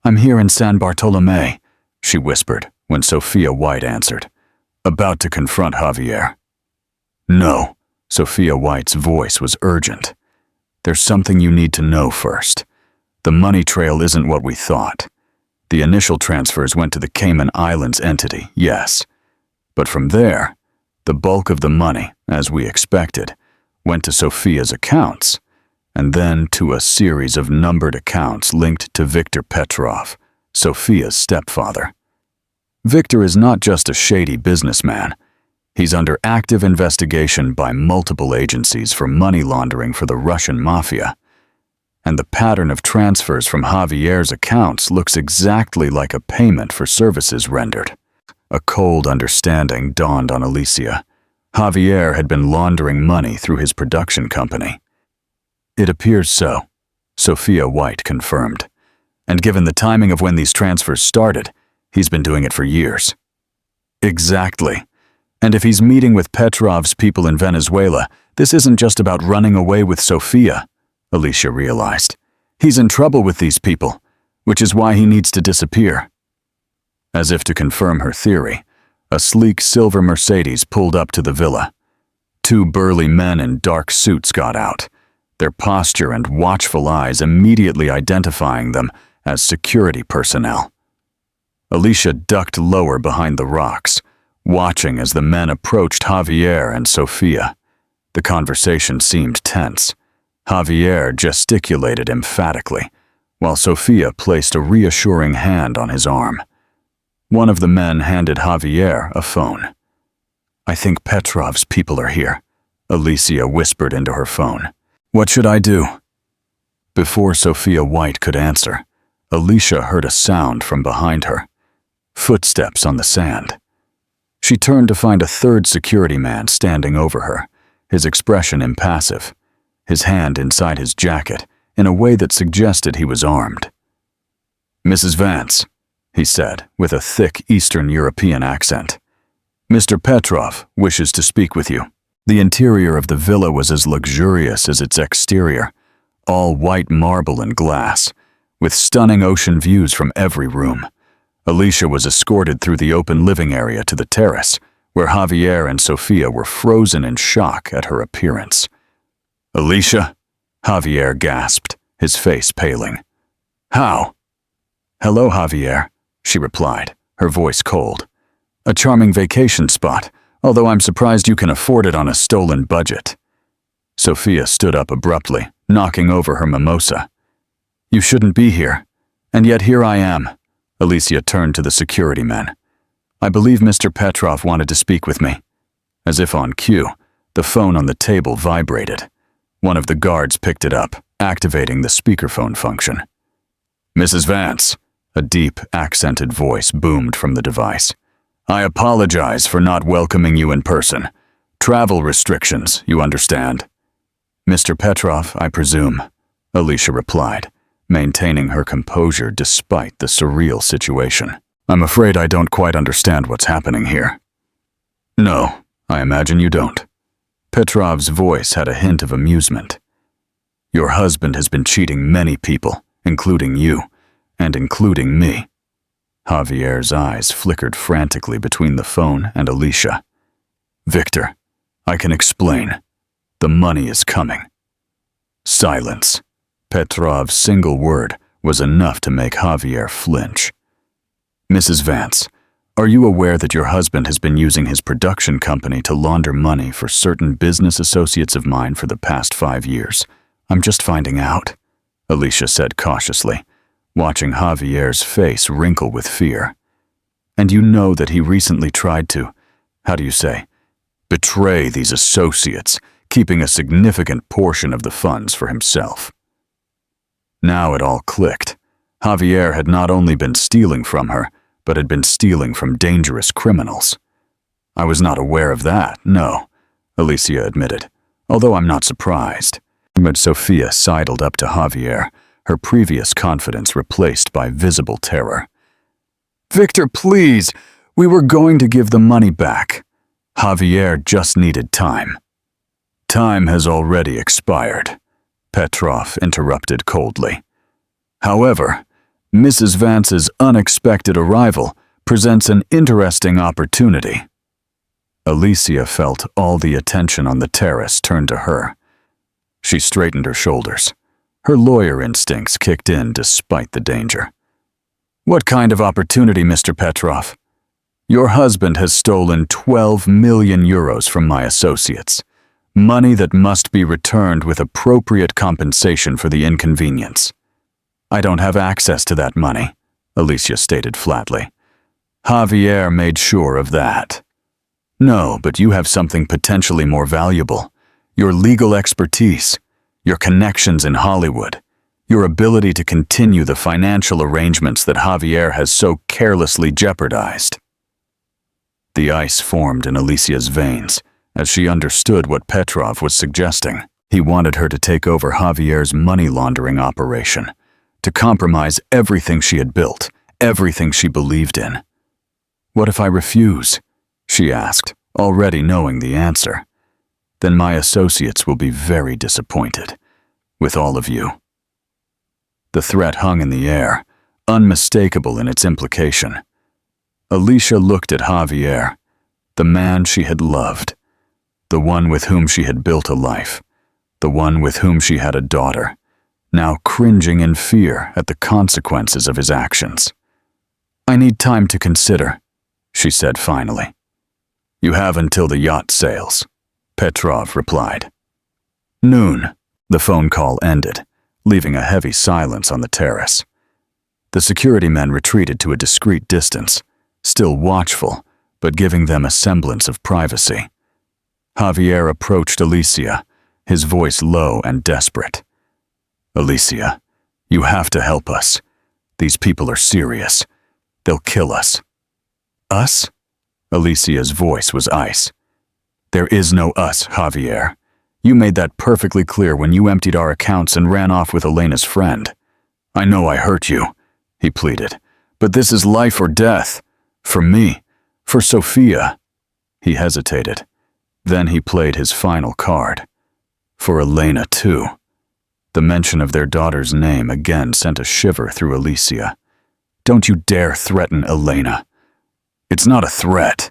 "I'm here in San Bartolomé," she whispered when Sophia White answered, about to confront Javier. "No," Sophia White's voice was urgent. "There's something you need to know first. The money trail isn't what we thought. The initial transfers went to the Cayman Islands entity, yes. But from there, the bulk of the money, as we expected, went to Sophia's accounts, and then to a series of numbered accounts linked to Victor Petrov, Sophia's stepfather. Victor is not just a shady businessman. He's under active investigation by multiple agencies for money laundering for the Russian mafia. And the pattern of transfers from Javier's accounts looks exactly like a payment for services rendered. A cold understanding dawned on Alicia. Javier had been laundering money through his production company. "It appears so," Sophia White confirmed. "And given the timing of when these transfers started, he's been doing it for years." "Exactly. And if he's meeting with Petrov's people in Venezuela, this isn't just about running away with Sofia," Alicia realized. "He's in trouble with these people, which is why he needs to disappear." As if to confirm her theory, a sleek silver Mercedes pulled up to the villa. Two burly men in dark suits got out, their posture and watchful eyes immediately identifying them as security personnel. Alicia ducked lower behind the rocks, watching as the men approached Javier and Sofia. The conversation seemed tense. Javier gesticulated emphatically, while Sofia placed a reassuring hand on his arm. One of the men handed Javier a phone. "I think Petrov's people are here," Alicia whispered into her phone. "What should I do?" Before Sophia White could answer, Alicia heard a sound from behind her. Footsteps on the sand. She turned to find a third security man standing over her, his expression impassive, his hand inside his jacket in a way that suggested he was armed. "Mrs. Vance," he said with a thick Eastern European accent. "Mr. Petrov wishes to speak with you." The interior of the villa was as luxurious as its exterior. all white marble and glass, with stunning ocean views from every room. Alicia was escorted through the open living area to the terrace, where Javier and Sofia were frozen in shock at her appearance. "Alicia?" Javier gasped, his face paling. "How?" "Hello, Javier," she replied, her voice cold. "A charming vacation spot, although I'm surprised you can afford it on a stolen budget." Sofia stood up abruptly, knocking over her mimosa. "You shouldn't be here, and yet here I am." Alicia turned to the security men. "I believe Mr. Petrov wanted to speak with me." As if on cue, the phone on the table vibrated. One of the guards picked it up, activating the speakerphone function. "Mrs. Vance," a deep, accented voice boomed from the device. "I apologize for not welcoming you in person. Travel restrictions, you understand." "Mr. Petrov, I presume," Alicia replied, maintaining her composure despite the surreal situation. "I'm afraid I don't quite understand what's happening here." "No, I imagine you don't." Petrov's voice had a hint of amusement. "Your husband has been cheating many people, including you, and including me." Javier's eyes flickered frantically between the phone and Alicia. "Victor, I can explain. The money is coming." Silence. Petrov's single word was enough to make Javier flinch. "Mrs. Vance, are you aware that your husband has been using his production company to launder money for certain business associates of mine for the past 5 years? I'm just finding out," Alicia said cautiously, watching Javier's face wrinkle with fear. "And you know that he recently tried to, betray these associates, keeping a significant portion of the funds for himself." Now it all clicked. Javier had not only been stealing from her, but had been stealing from dangerous criminals. "I was not aware of that, no," Alicia admitted, "although I'm not surprised." But Sofia sidled up to Javier, her previous confidence replaced by visible terror. "Victor, please! We were going to give the money back." Javier just needed time. "Time has already expired," Petrov interrupted coldly. "However, Mrs. Vance's unexpected arrival presents an interesting opportunity." Alicia felt all the attention on the terrace turn to her. She straightened her shoulders. Her lawyer instincts kicked in despite the danger. "What kind of opportunity, Mr. Petrov?" "Your husband has stolen 12 million euros from my associates. Money that must be returned with appropriate compensation for the inconvenience." "I don't have access to that money," Alicia stated flatly. Javier made sure of that. "No, but you have something potentially more valuable. Your legal expertise, your connections in Hollywood, your ability to continue the financial arrangements that Javier has so carelessly jeopardized." The ice formed in Alicia's veins as she understood what Petrov was suggesting. He wanted her to take over Javier's money laundering operation, to compromise everything she had built, everything she believed in. "What if I refuse?" she asked, already knowing the answer. "Then my associates will be very disappointed, with all of you." The threat hung in the air, unmistakable in its implication. Alicia looked at Javier, the man she had loved, the one with whom she had built a life, the one with whom she had a daughter, now cringing in fear at the consequences of his actions. "I need time to consider," she said finally. "You have until the yacht sails," Petrov replied. Noon. The phone call ended, leaving a heavy silence on the terrace. The security men retreated to a discreet distance, still watchful, but giving them a semblance of privacy. Javier approached Alicia, his voice low and desperate. "Alicia, you have to help us. These people are serious. They'll kill us." "Us?" Alicia's voice was ice. "There is no us, Javier. You made that perfectly clear when you emptied our accounts and ran off with Elena's friend. I know I hurt you," he pleaded, "but this is life or death. For me, for Sofia." He hesitated. Then he played his final card. "For Elena, too." The mention of their daughter's name again sent a shiver through Alicia. Don't you dare threaten Elena. It's not a threat.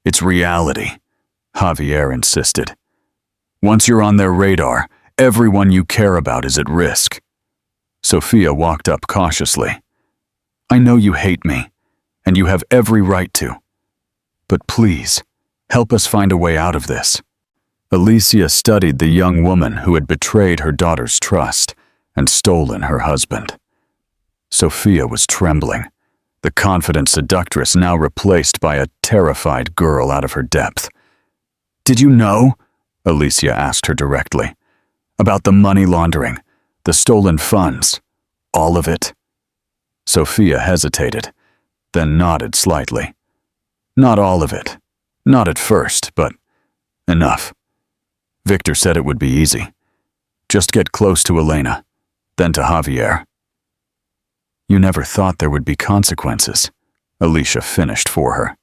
It's reality, Javier insisted. Once you're on their radar, everyone you care about is at risk. Sophia walked up cautiously. I know you hate me, and you have every right to. But please, help us find a way out of this. Alicia studied the young woman who had betrayed her daughter's trust and stolen her husband. Sophia was trembling, the confident seductress now replaced by a terrified girl out of her depth. Did you know, Alicia asked her directly, about the money laundering, the stolen funds, all of it? Sophia hesitated, then nodded slightly. Not all of it. Not at first, but enough. Victor said it would be easy. Just get close to Elena, then to Javier. You never thought there would be consequences, Alicia finished for her.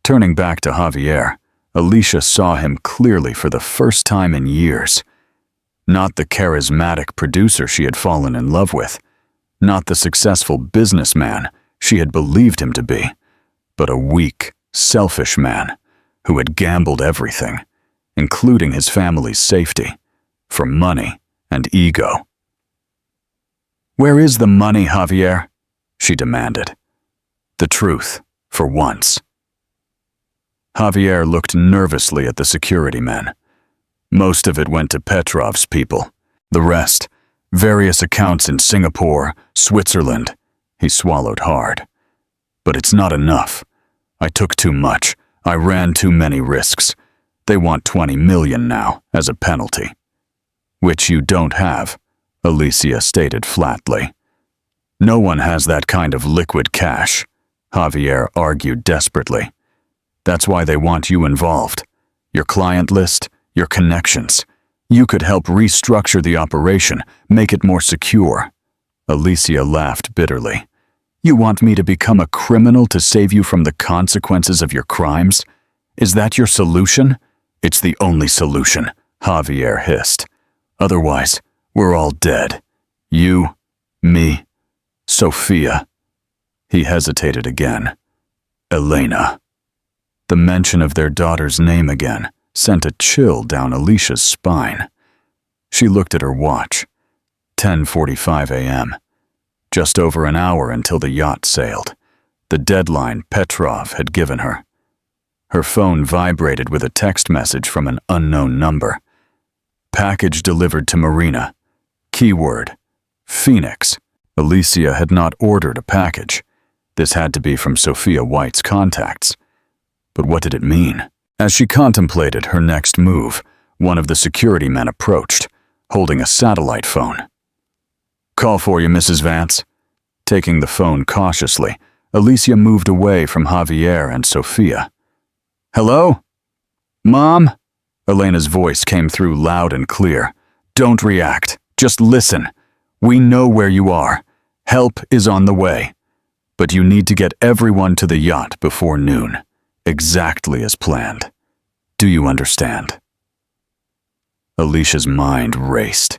Turning back to Javier, Alicia saw him clearly for the first time in years. Not the charismatic producer she had fallen in love with, not the successful businessman she had believed him to be, but a weak, selfish man who had gambled everything, including his family's safety, for money and ego. Where is the money, Javier? She demanded. The truth, for once. Javier looked nervously at the security men. Most of it went to Petrov's people. The rest, various accounts in Singapore, Switzerland. He swallowed hard. But it's not enough. I took too much. I ran too many risks. They want 20 million now as a penalty. Which you don't have, Alicia stated flatly. No one has that kind of liquid cash, Javier argued desperately. That's why they want you involved. Your client list, your connections. You could help restructure the operation, make it more secure. Alicia laughed bitterly. You want me to become a criminal to save you from the consequences of your crimes? Is that your solution? It's the only solution, Javier hissed. Otherwise, we're all dead. You, me, Sophia. He hesitated again. Elena. The mention of their daughter's name again sent a chill down Alicia's spine. She looked at her watch. 10:45 a.m. Just over an hour until the yacht sailed, the deadline Petrov had given her. Her phone vibrated with a text message from an unknown number. Package delivered to Marina. Keyword, Phoenix. Alicia had not ordered a package. This had to be from Sophia White's contacts. But what did it mean? As she contemplated her next move, one of the security men approached, holding a satellite phone. Call for you, Mrs. Vance. Taking the phone cautiously, Alicia moved away from Javier and Sophia. Hello? Mom? Elena's voice came through loud and clear. Don't react. Just listen. We know where you are. Help is on the way. But you need to get everyone to the yacht before noon. Exactly as planned. Do you understand? Alicia's mind raced.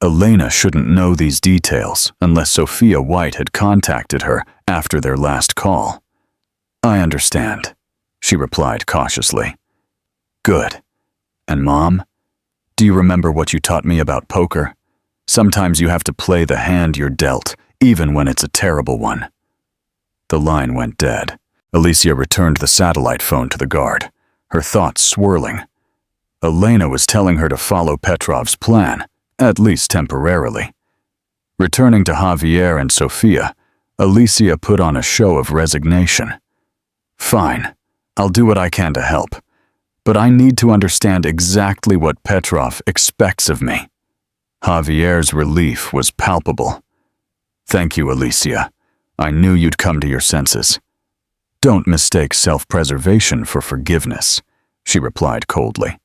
Elena shouldn't know these details unless Sophia White had contacted her after their last call. I understand, she replied cautiously. Good. And Mom, do you remember what you taught me about poker? Sometimes you have to play the hand you're dealt, even when it's a terrible one. The line went dead. Alicia returned the satellite phone to the guard, her thoughts swirling. Elena was telling her to follow Petrov's plan, at least temporarily. Returning to Javier and Sophia, Alicia put on a show of resignation. Fine, I'll do what I can to help, but I need to understand exactly what Petrov expects of me. Javier's relief was palpable. Thank you, Alicia. I knew you'd come to your senses. Don't mistake self-preservation for forgiveness, she replied coldly.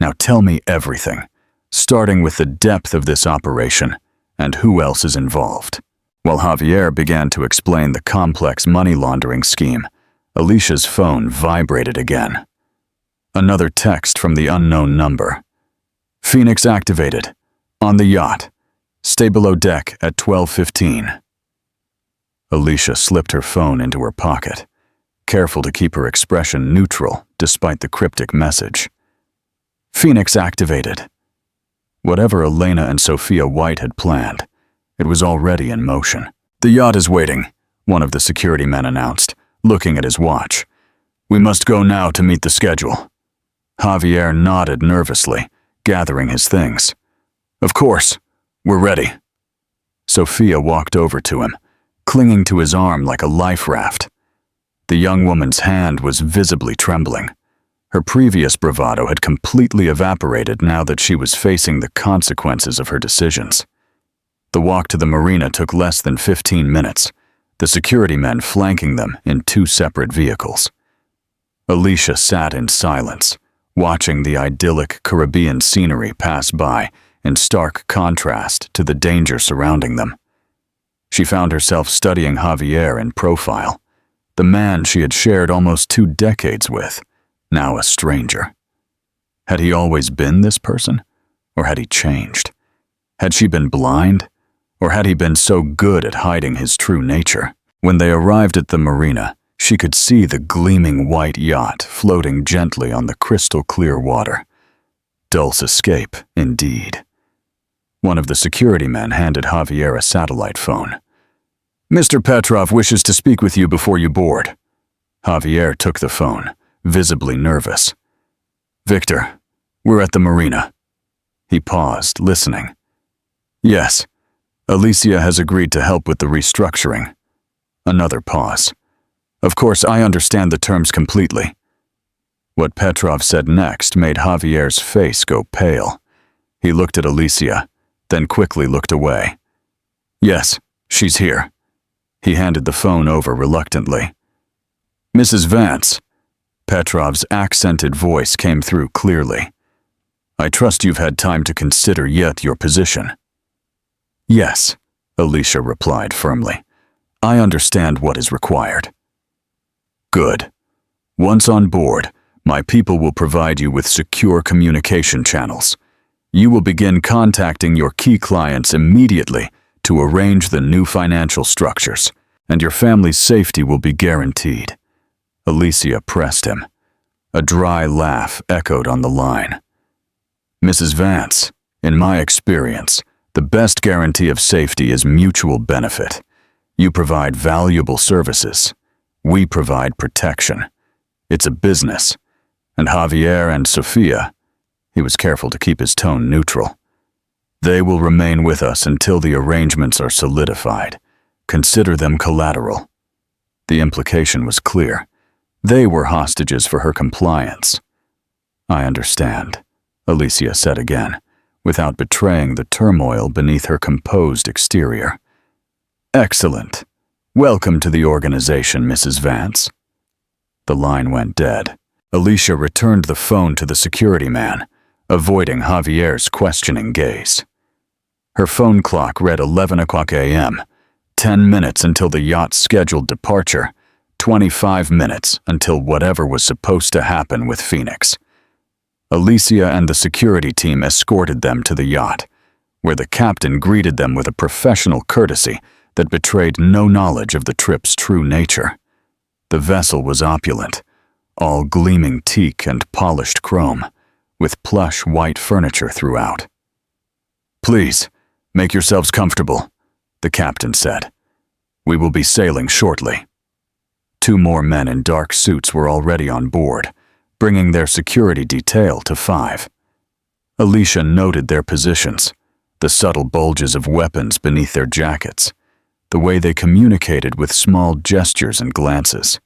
Now tell me everything, starting with the depth of this operation and who else is involved. While Javier began to explain the complex money laundering scheme, Alicia's phone vibrated again. Another text from the unknown number. Phoenix activated. On the yacht. Stay below deck at 12:15. Alicia slipped her phone into her pocket, careful to keep her expression neutral despite the cryptic message. Phoenix activated. Whatever Elena and Sophia White had planned, it was already in motion. The yacht is waiting, one of the security men announced, looking at his watch. We must go now to meet the schedule. Javier nodded nervously, gathering his things. Of course, we're ready. Sophia walked over to him, clinging to his arm like a life raft. The young woman's hand was visibly trembling. Her previous bravado had completely evaporated now that she was facing the consequences of her decisions. The walk to the marina took less than 15 minutes, the security men flanking them in 2 separate vehicles. Alicia sat in silence, watching the idyllic Caribbean scenery pass by in stark contrast to the danger surrounding them. She found herself studying Javier in profile, the man she had shared almost 2 decades with, now a stranger. Had he always been this person, or had he changed? Had she been blind, or had he been so good at hiding his true nature? When they arrived at the marina, she could see the gleaming white yacht floating gently on the crystal-clear water. Dulce escape, indeed. One of the security men handed Javier a satellite phone. Mr. Petrov wishes to speak with you before you board. Javier took the phone, visibly nervous. Victor, we're at the marina. He paused, listening. Yes, Alicia has agreed to help with the restructuring. Another pause. Of course, I understand the terms completely. What Petrov said next made Javier's face go pale. He looked at Alicia, then quickly looked away. Yes, she's here. He handed the phone over reluctantly. Mrs. Vance. Petrov's accented voice came through clearly. I trust you've had time to consider yet your position. Yes, Alicia replied firmly. I understand what is required. Good. Once on board, my people will provide you with secure communication channels. You will begin contacting your key clients immediately to arrange the new financial structures, and your family's safety will be guaranteed. Alicia pressed him. A dry laugh echoed on the line. Mrs. Vance, in my experience, the best guarantee of safety is mutual benefit. You provide valuable services. We provide protection. It's a business. And Javier and Sophia, he was careful to keep his tone neutral. They will remain with us until the arrangements are solidified. Consider them collateral. The implication was clear. They were hostages for her compliance. I understand, Alicia said again, without betraying the turmoil beneath her composed exterior. Excellent. Welcome to the organization, Mrs. Vance. The line went dead. Alicia returned the phone to the security man, avoiding Javier's questioning gaze. Her phone clock read 11 o'clock a.m., 10 minutes until the yacht's scheduled departure, 25 minutes until whatever was supposed to happen with Phoenix. Alicia and the security team escorted them to the yacht, where the captain greeted them with a professional courtesy that betrayed no knowledge of the trip's true nature. The vessel was opulent, all gleaming teak and polished chrome, with plush white furniture throughout. Please, make yourselves comfortable, the captain said. We will be sailing shortly. 2 more men in dark suits were already on board, bringing their security detail to 5. Alicia noted their positions, the subtle bulges of weapons beneath their jackets, the way they communicated with small gestures and glances.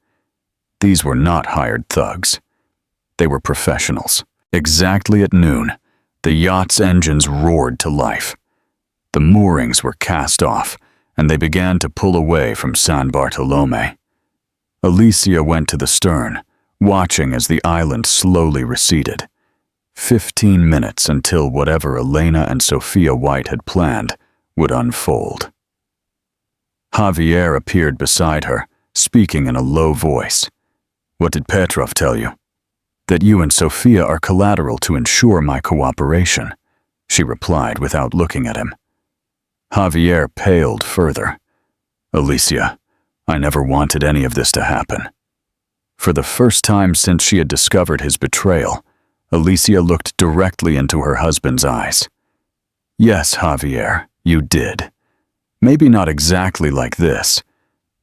These were not hired thugs. They were professionals. Exactly at noon, the yacht's engines roared to life. The moorings were cast off, and they began to pull away from San Bartolome. Alicia went to the stern, watching as the island slowly receded. 15 minutes until whatever Elena and Sophia White had planned would unfold. Javier appeared beside her, speaking in a low voice. What did Petrov tell you? That you and Sophia are collateral to ensure my cooperation. she replied without looking at him. Javier paled further. Alicia, I never wanted any of this to happen. For the first time since she had discovered his betrayal, Alicia looked directly into her husband's eyes. Yes, Javier, you did. Maybe not exactly like this,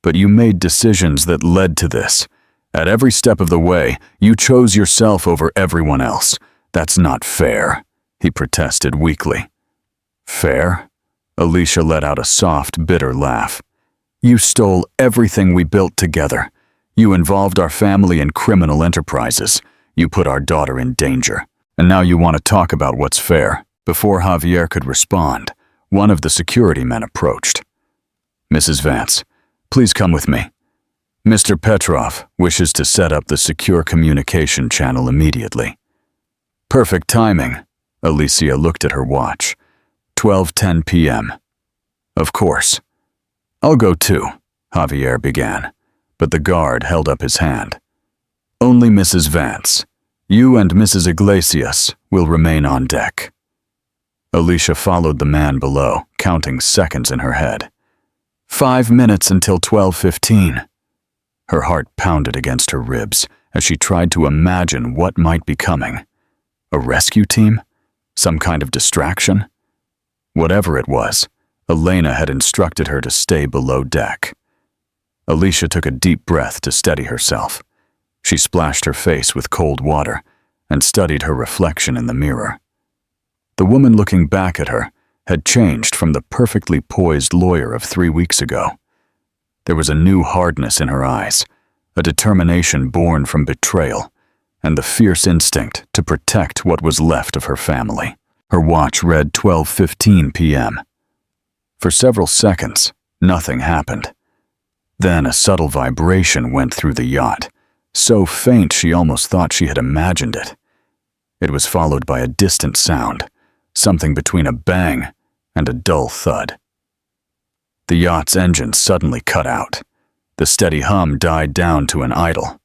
but you made decisions that led to this. At every step of the way, you chose yourself over everyone else. That's not fair, he protested weakly. Fair? Alicia let out a soft, bitter laugh. You stole everything we built together. You involved our family in criminal enterprises. You put our daughter in danger. And now you want to talk about what's fair. Before Javier could respond, one of the security men approached. Mrs. Vance, please come with me. Mr. Petrov wishes to set up the secure communication channel immediately. Perfect timing. Alicia looked at her watch. 12:10 p.m. Of course. I'll go too, Javier began, but the guard held up his hand. Only Mrs. Vance. You and Mrs. Iglesias will remain on deck. Alicia followed the man below, counting seconds in her head. 5 minutes until 12:15. Her heart pounded against her ribs as she tried to imagine what might be coming. A rescue team? Some kind of distraction? Whatever it was, Elena had instructed her to stay below deck. Alicia took a deep breath to steady herself. She splashed her face with cold water and studied her reflection in the mirror. The woman looking back at her had changed from the perfectly poised lawyer of 3 weeks ago. There was a new hardness in her eyes, a determination born from betrayal, and the fierce instinct to protect what was left of her family. Her watch read 12:15 p.m. For several seconds, nothing happened. Then a subtle vibration went through the yacht, so faint she almost thought she had imagined it. It was followed by a distant sound, something between a bang and a dull thud. The yacht's engine suddenly cut out. The steady hum died down to an idle.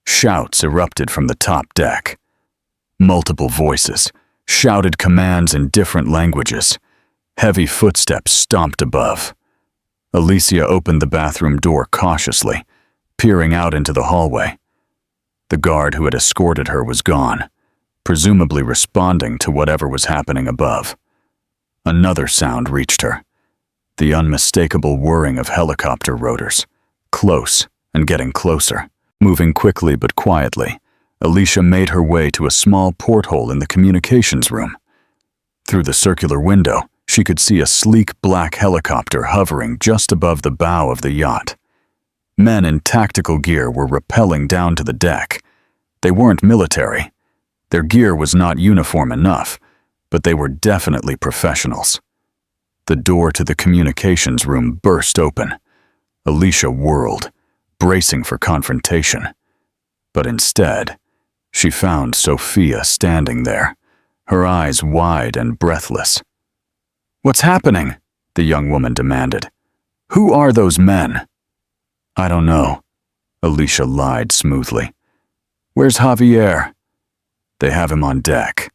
Shouts erupted from the top deck. Multiple voices shouted commands in different languages. Heavy footsteps stomped above. Alicia opened the bathroom door cautiously, peering out into the hallway. The guard who had escorted her was gone, presumably responding to whatever was happening above. Another sound reached her, the unmistakable whirring of helicopter rotors, close and getting closer. Moving quickly but quietly, Alicia made her way to a small porthole in the communications room. Through the circular window, she could see a sleek black helicopter hovering just above the bow of the yacht. Men in tactical gear were rappelling down to the deck. They weren't military. Their gear was not uniform enough, but they were definitely professionals. The door to the communications room burst open. Alicia whirled, bracing for confrontation. But instead, she found Sophia standing there, her eyes wide and breathless. "What's happening?" the young woman demanded. "Who are those men?" "I don't know," Alicia lied smoothly. "Where's Javier?" "They have him on deck.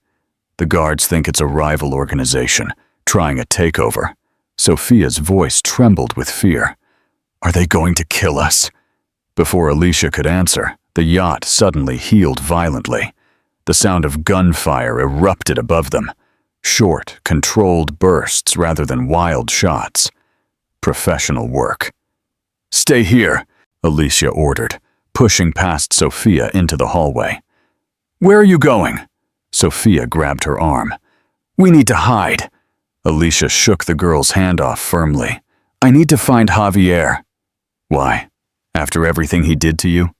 The guards think it's a rival organization, trying a takeover." Sophia's voice trembled with fear. "Are they going to kill us?" Before Alicia could answer, the yacht suddenly heeled violently. The sound of gunfire erupted above them. Short, controlled bursts rather than wild shots. Professional work. "Stay here," Alicia ordered, pushing past Sophia into the hallway. "Where are you going?" Sophia grabbed her arm. "We need to hide." Alicia shook the girl's hand off firmly. "I need to find Javier." "Why? After everything he did to you?"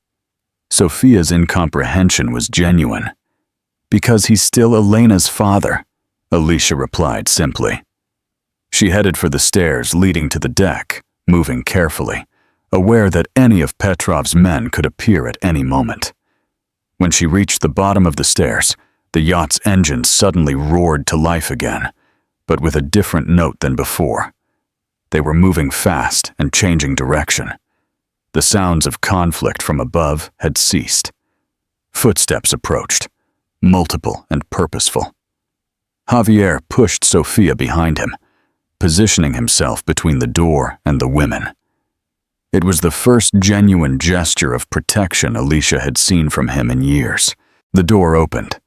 Sophia's incomprehension was genuine. "Because he's still Elena's father," Alicia replied simply. She headed for the stairs leading to the deck, moving carefully, aware that any of Petrov's men could appear at any moment. When she reached the bottom of the stairs, the yacht's engine suddenly roared to life again, but with a different note than before. They were moving fast and changing direction. The sounds of conflict from above had ceased. Footsteps approached, multiple and purposeful. Javier pushed Sofia behind him, positioning himself between the door and the women. It was the first genuine gesture of protection Alicia had seen from him in years. The door opened.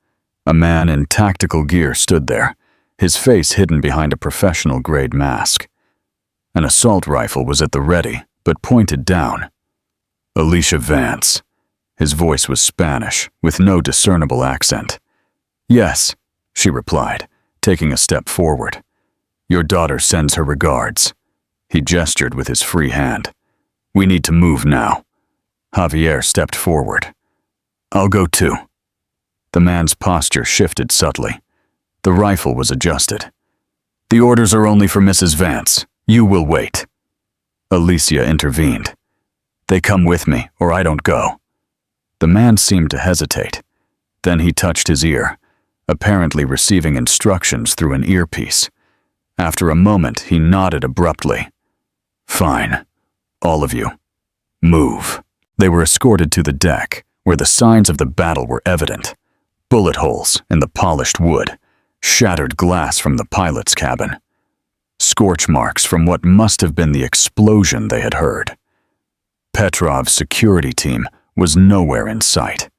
A man in tactical gear stood there, his face hidden behind a professional-grade mask. An assault rifle was at the ready, but pointed down. Alicia Vance. His voice was Spanish, with no discernible accent. "Yes," she replied, taking a step forward. "Your daughter sends her regards." He gestured with his free hand. "We need to move now." Javier stepped forward. "I'll go too." The man's posture shifted subtly. The rifle was adjusted. "The orders are only for Mrs. Vance. You will wait." Alicia intervened. "They come with me, or I don't go." The man seemed to hesitate. Then he touched his ear, apparently receiving instructions through an earpiece. After a moment, he nodded abruptly. "Fine. All of you. Move." They were escorted to the deck, where the signs of the battle were evident. Bullet holes in the polished wood, shattered glass from the pilot's cabin, scorch marks from what must have been the explosion they had heard. Petrov's security team was nowhere in sight.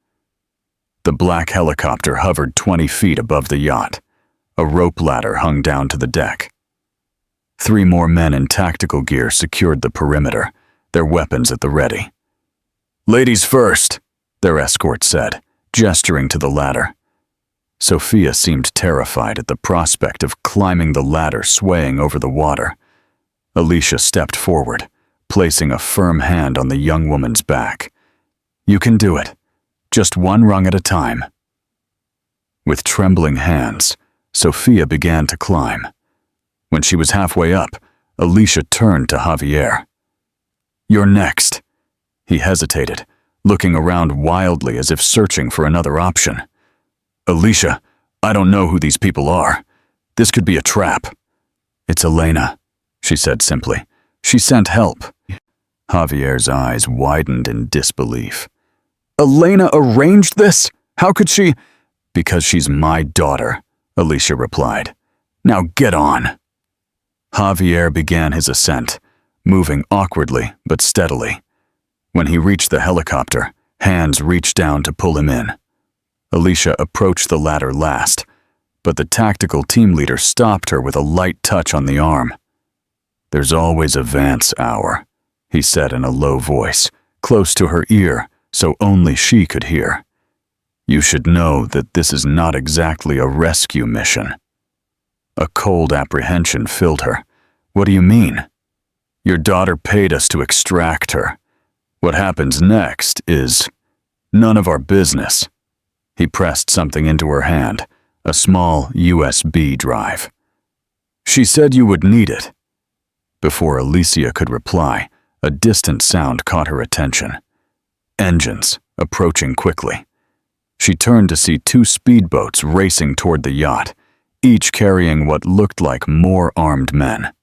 The black helicopter hovered 20 feet above the yacht. A rope ladder hung down to the deck. 3 more men in tactical gear secured the perimeter, their weapons at the ready. "Ladies first," their escort said, gesturing to the ladder. Sofia seemed terrified at the prospect of climbing the ladder swaying over the water. Alicia stepped forward, placing a firm hand on the young woman's back. "You can do it. Just one rung at a time." With trembling hands, Sofia began to climb. When she was halfway up, Alicia turned to Javier. "You're next." He hesitated, looking around wildly as if searching for another option. "Alicia, I don't know who these people are. This could be a trap." "It's Elena," she said simply. "She sent help." Javier's eyes widened in disbelief. "Elena arranged this? How could she—" "Because she's my daughter," Alicia replied. "Now get on." Javier began his ascent, moving awkwardly but steadily. When he reached the helicopter, hands reached down to pull him in. Alicia approached the ladder last, but the tactical team leader stopped her with a light touch on the arm. "There's always a Vance hour," he said in a low voice, close to her ear so only she could hear. "You should know that this is not exactly a rescue mission." A cold apprehension filled her. "What do you mean?" "Your daughter paid us to extract her. What happens next is none of our business." He pressed something into her hand, a small USB drive. "She said you would need it." Before Alicia could reply, a distant sound caught her attention. Engines approaching quickly. She turned to see 2 speedboats racing toward the yacht, each carrying what looked like more armed men.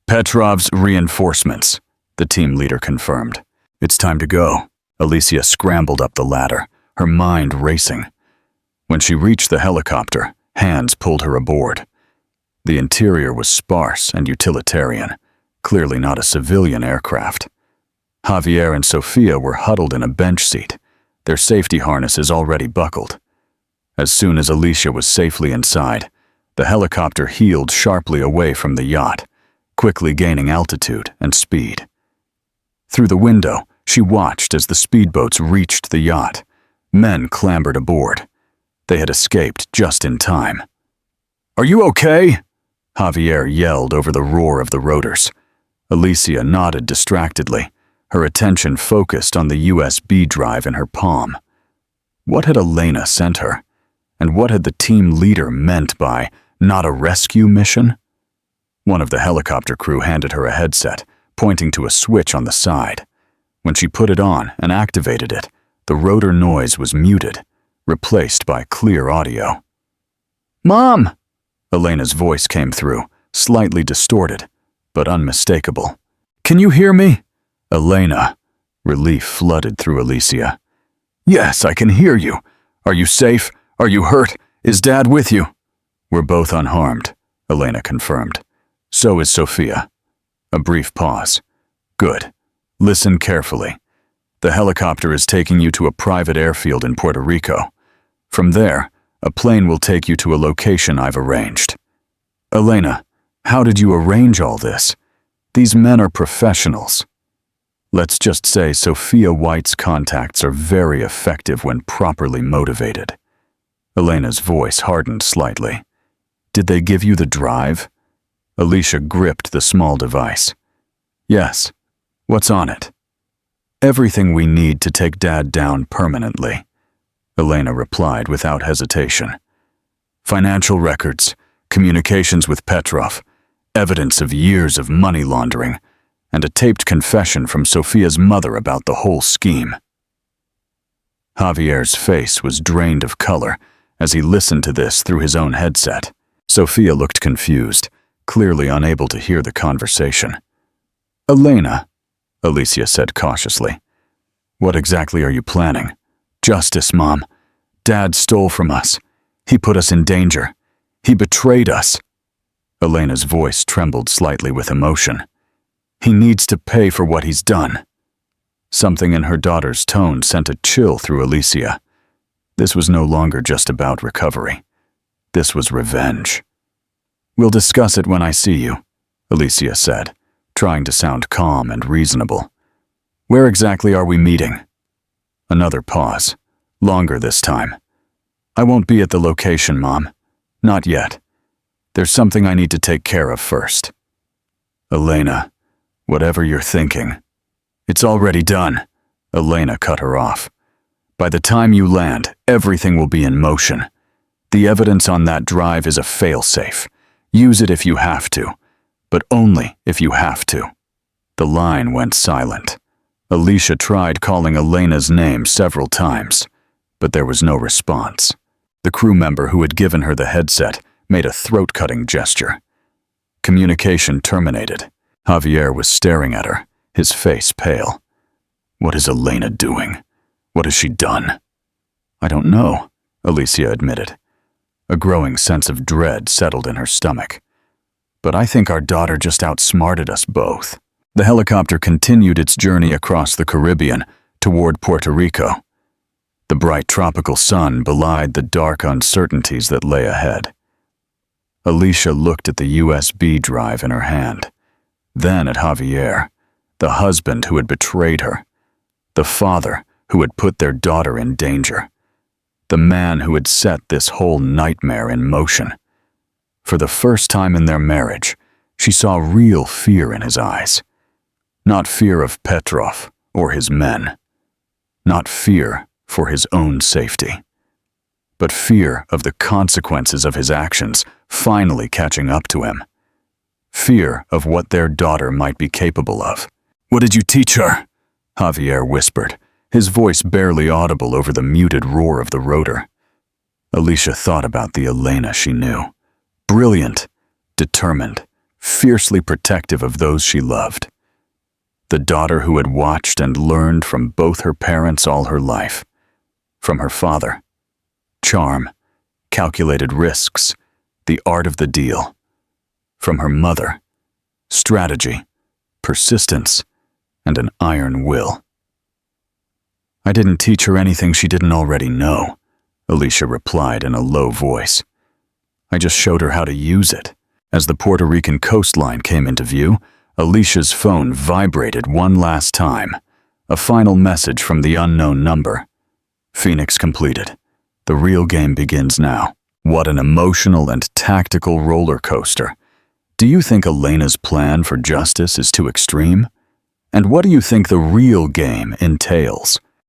"Petrov's reinforcements," the team leader confirmed. "It's time to go." Alicia scrambled up the ladder, her mind racing. When she reached the helicopter, hands pulled her aboard. The interior was sparse and utilitarian, clearly not a civilian aircraft. Javier and Sofia were huddled in a bench seat, their safety harnesses already buckled. As soon as Alicia was safely inside, the helicopter heeled sharply away from the yacht, quickly gaining altitude and speed. Through the window, she watched as the speedboats reached the yacht. Men clambered aboard. They had escaped just in time. "Are you okay?" Javier yelled over the roar of the rotors. Alicia nodded distractedly, her attention focused on the USB drive in her palm. What had Elena sent her? And what had the team leader meant by not a rescue mission? One of the helicopter crew handed her a headset, pointing to a switch on the side. When she put it on and activated it, the rotor noise was muted, replaced by clear audio. "Mom!" Elena's voice came through, slightly distorted, but unmistakable. "Can you hear me?" "Elena." Relief flooded through Alicia. "Yes, I can hear you. Are you safe? Are you hurt? Is Dad with you?" We're both unharmed, Elena confirmed. So is Sophia. A brief pause. Good. Listen carefully. The helicopter is taking you to a private airfield in Puerto Rico. From there, a plane will take you to a location I've arranged. Elena, how did you arrange all this? These men are professionals. Let's just say Sophia White's contacts are very effective when properly motivated. Elena's voice hardened slightly. Did they give you the drive? Alicia gripped the small device. Yes. What's on it? Everything we need to take Dad down permanently, Elena replied without hesitation. Financial records, communications with Petrov, evidence of years of money laundering, and a taped confession from Sophia's mother about the whole scheme. Javier's face was drained of color as he listened to this through his own headset. Sophia looked confused, clearly unable to hear the conversation. Elena, Alicia said cautiously. What exactly are you planning? Justice, Mom. Dad stole from us. He put us in danger. He betrayed us. Elena's voice trembled slightly with emotion. He needs to pay for what he's done. Something in her daughter's tone sent a chill through Alicia. This was no longer just about recovery. This was revenge. We'll discuss it when I see you, Alicia said, trying to sound calm and reasonable. Where exactly are we meeting? Another pause, longer this time. I won't be at the location, Mom. Not yet. There's something I need to take care of first. Elena, whatever you're thinking. It's already done, Elena cut her off. By the time you land, everything will be in motion. The evidence on that drive is a fail-safe. Use it if you have to, but only if you have to. The line went silent. Alicia tried calling Elena's name several times, but there was no response. The crew member who had given her the headset made a throat-cutting gesture. Communication terminated. Javier was staring at her, his face pale. What is Elena doing? What has she done? I don't know, Alicia admitted. A growing sense of dread settled in her stomach. But I think our daughter just outsmarted us both. The helicopter continued its journey across the Caribbean toward Puerto Rico. The bright tropical sun belied the dark uncertainties that lay ahead. Alicia looked at the USB drive in her hand, then at Javier, the husband who had betrayed her, the father who had put their daughter in danger, the man who had set this whole nightmare in motion. For the first time in their marriage, she saw real fear in his eyes. Not fear of Petrov or his men. Not fear for his own safety. But fear of the consequences of his actions finally catching up to him. Fear of what their daughter might be capable of. What did you teach her? Javier whispered, his voice barely audible over the muted roar of the rotor. Alicia thought about the Elena she knew. Brilliant, determined, fiercely protective of those she loved. The daughter who had watched and learned from both her parents all her life. From her father. Charm, calculated risks, the art of the deal. From her mother. Strategy, persistence, and an iron will. I didn't teach her anything she didn't already know, Alicia replied in a low voice. I just showed her how to use it. As the Puerto Rican coastline came into view, Alicia's phone vibrated one last time. A final message from the unknown number. Phoenix completed. The real game begins now. What an emotional and tactical roller coaster. Do you think Elena's plan for justice is too extreme? And what do you think the real game entails?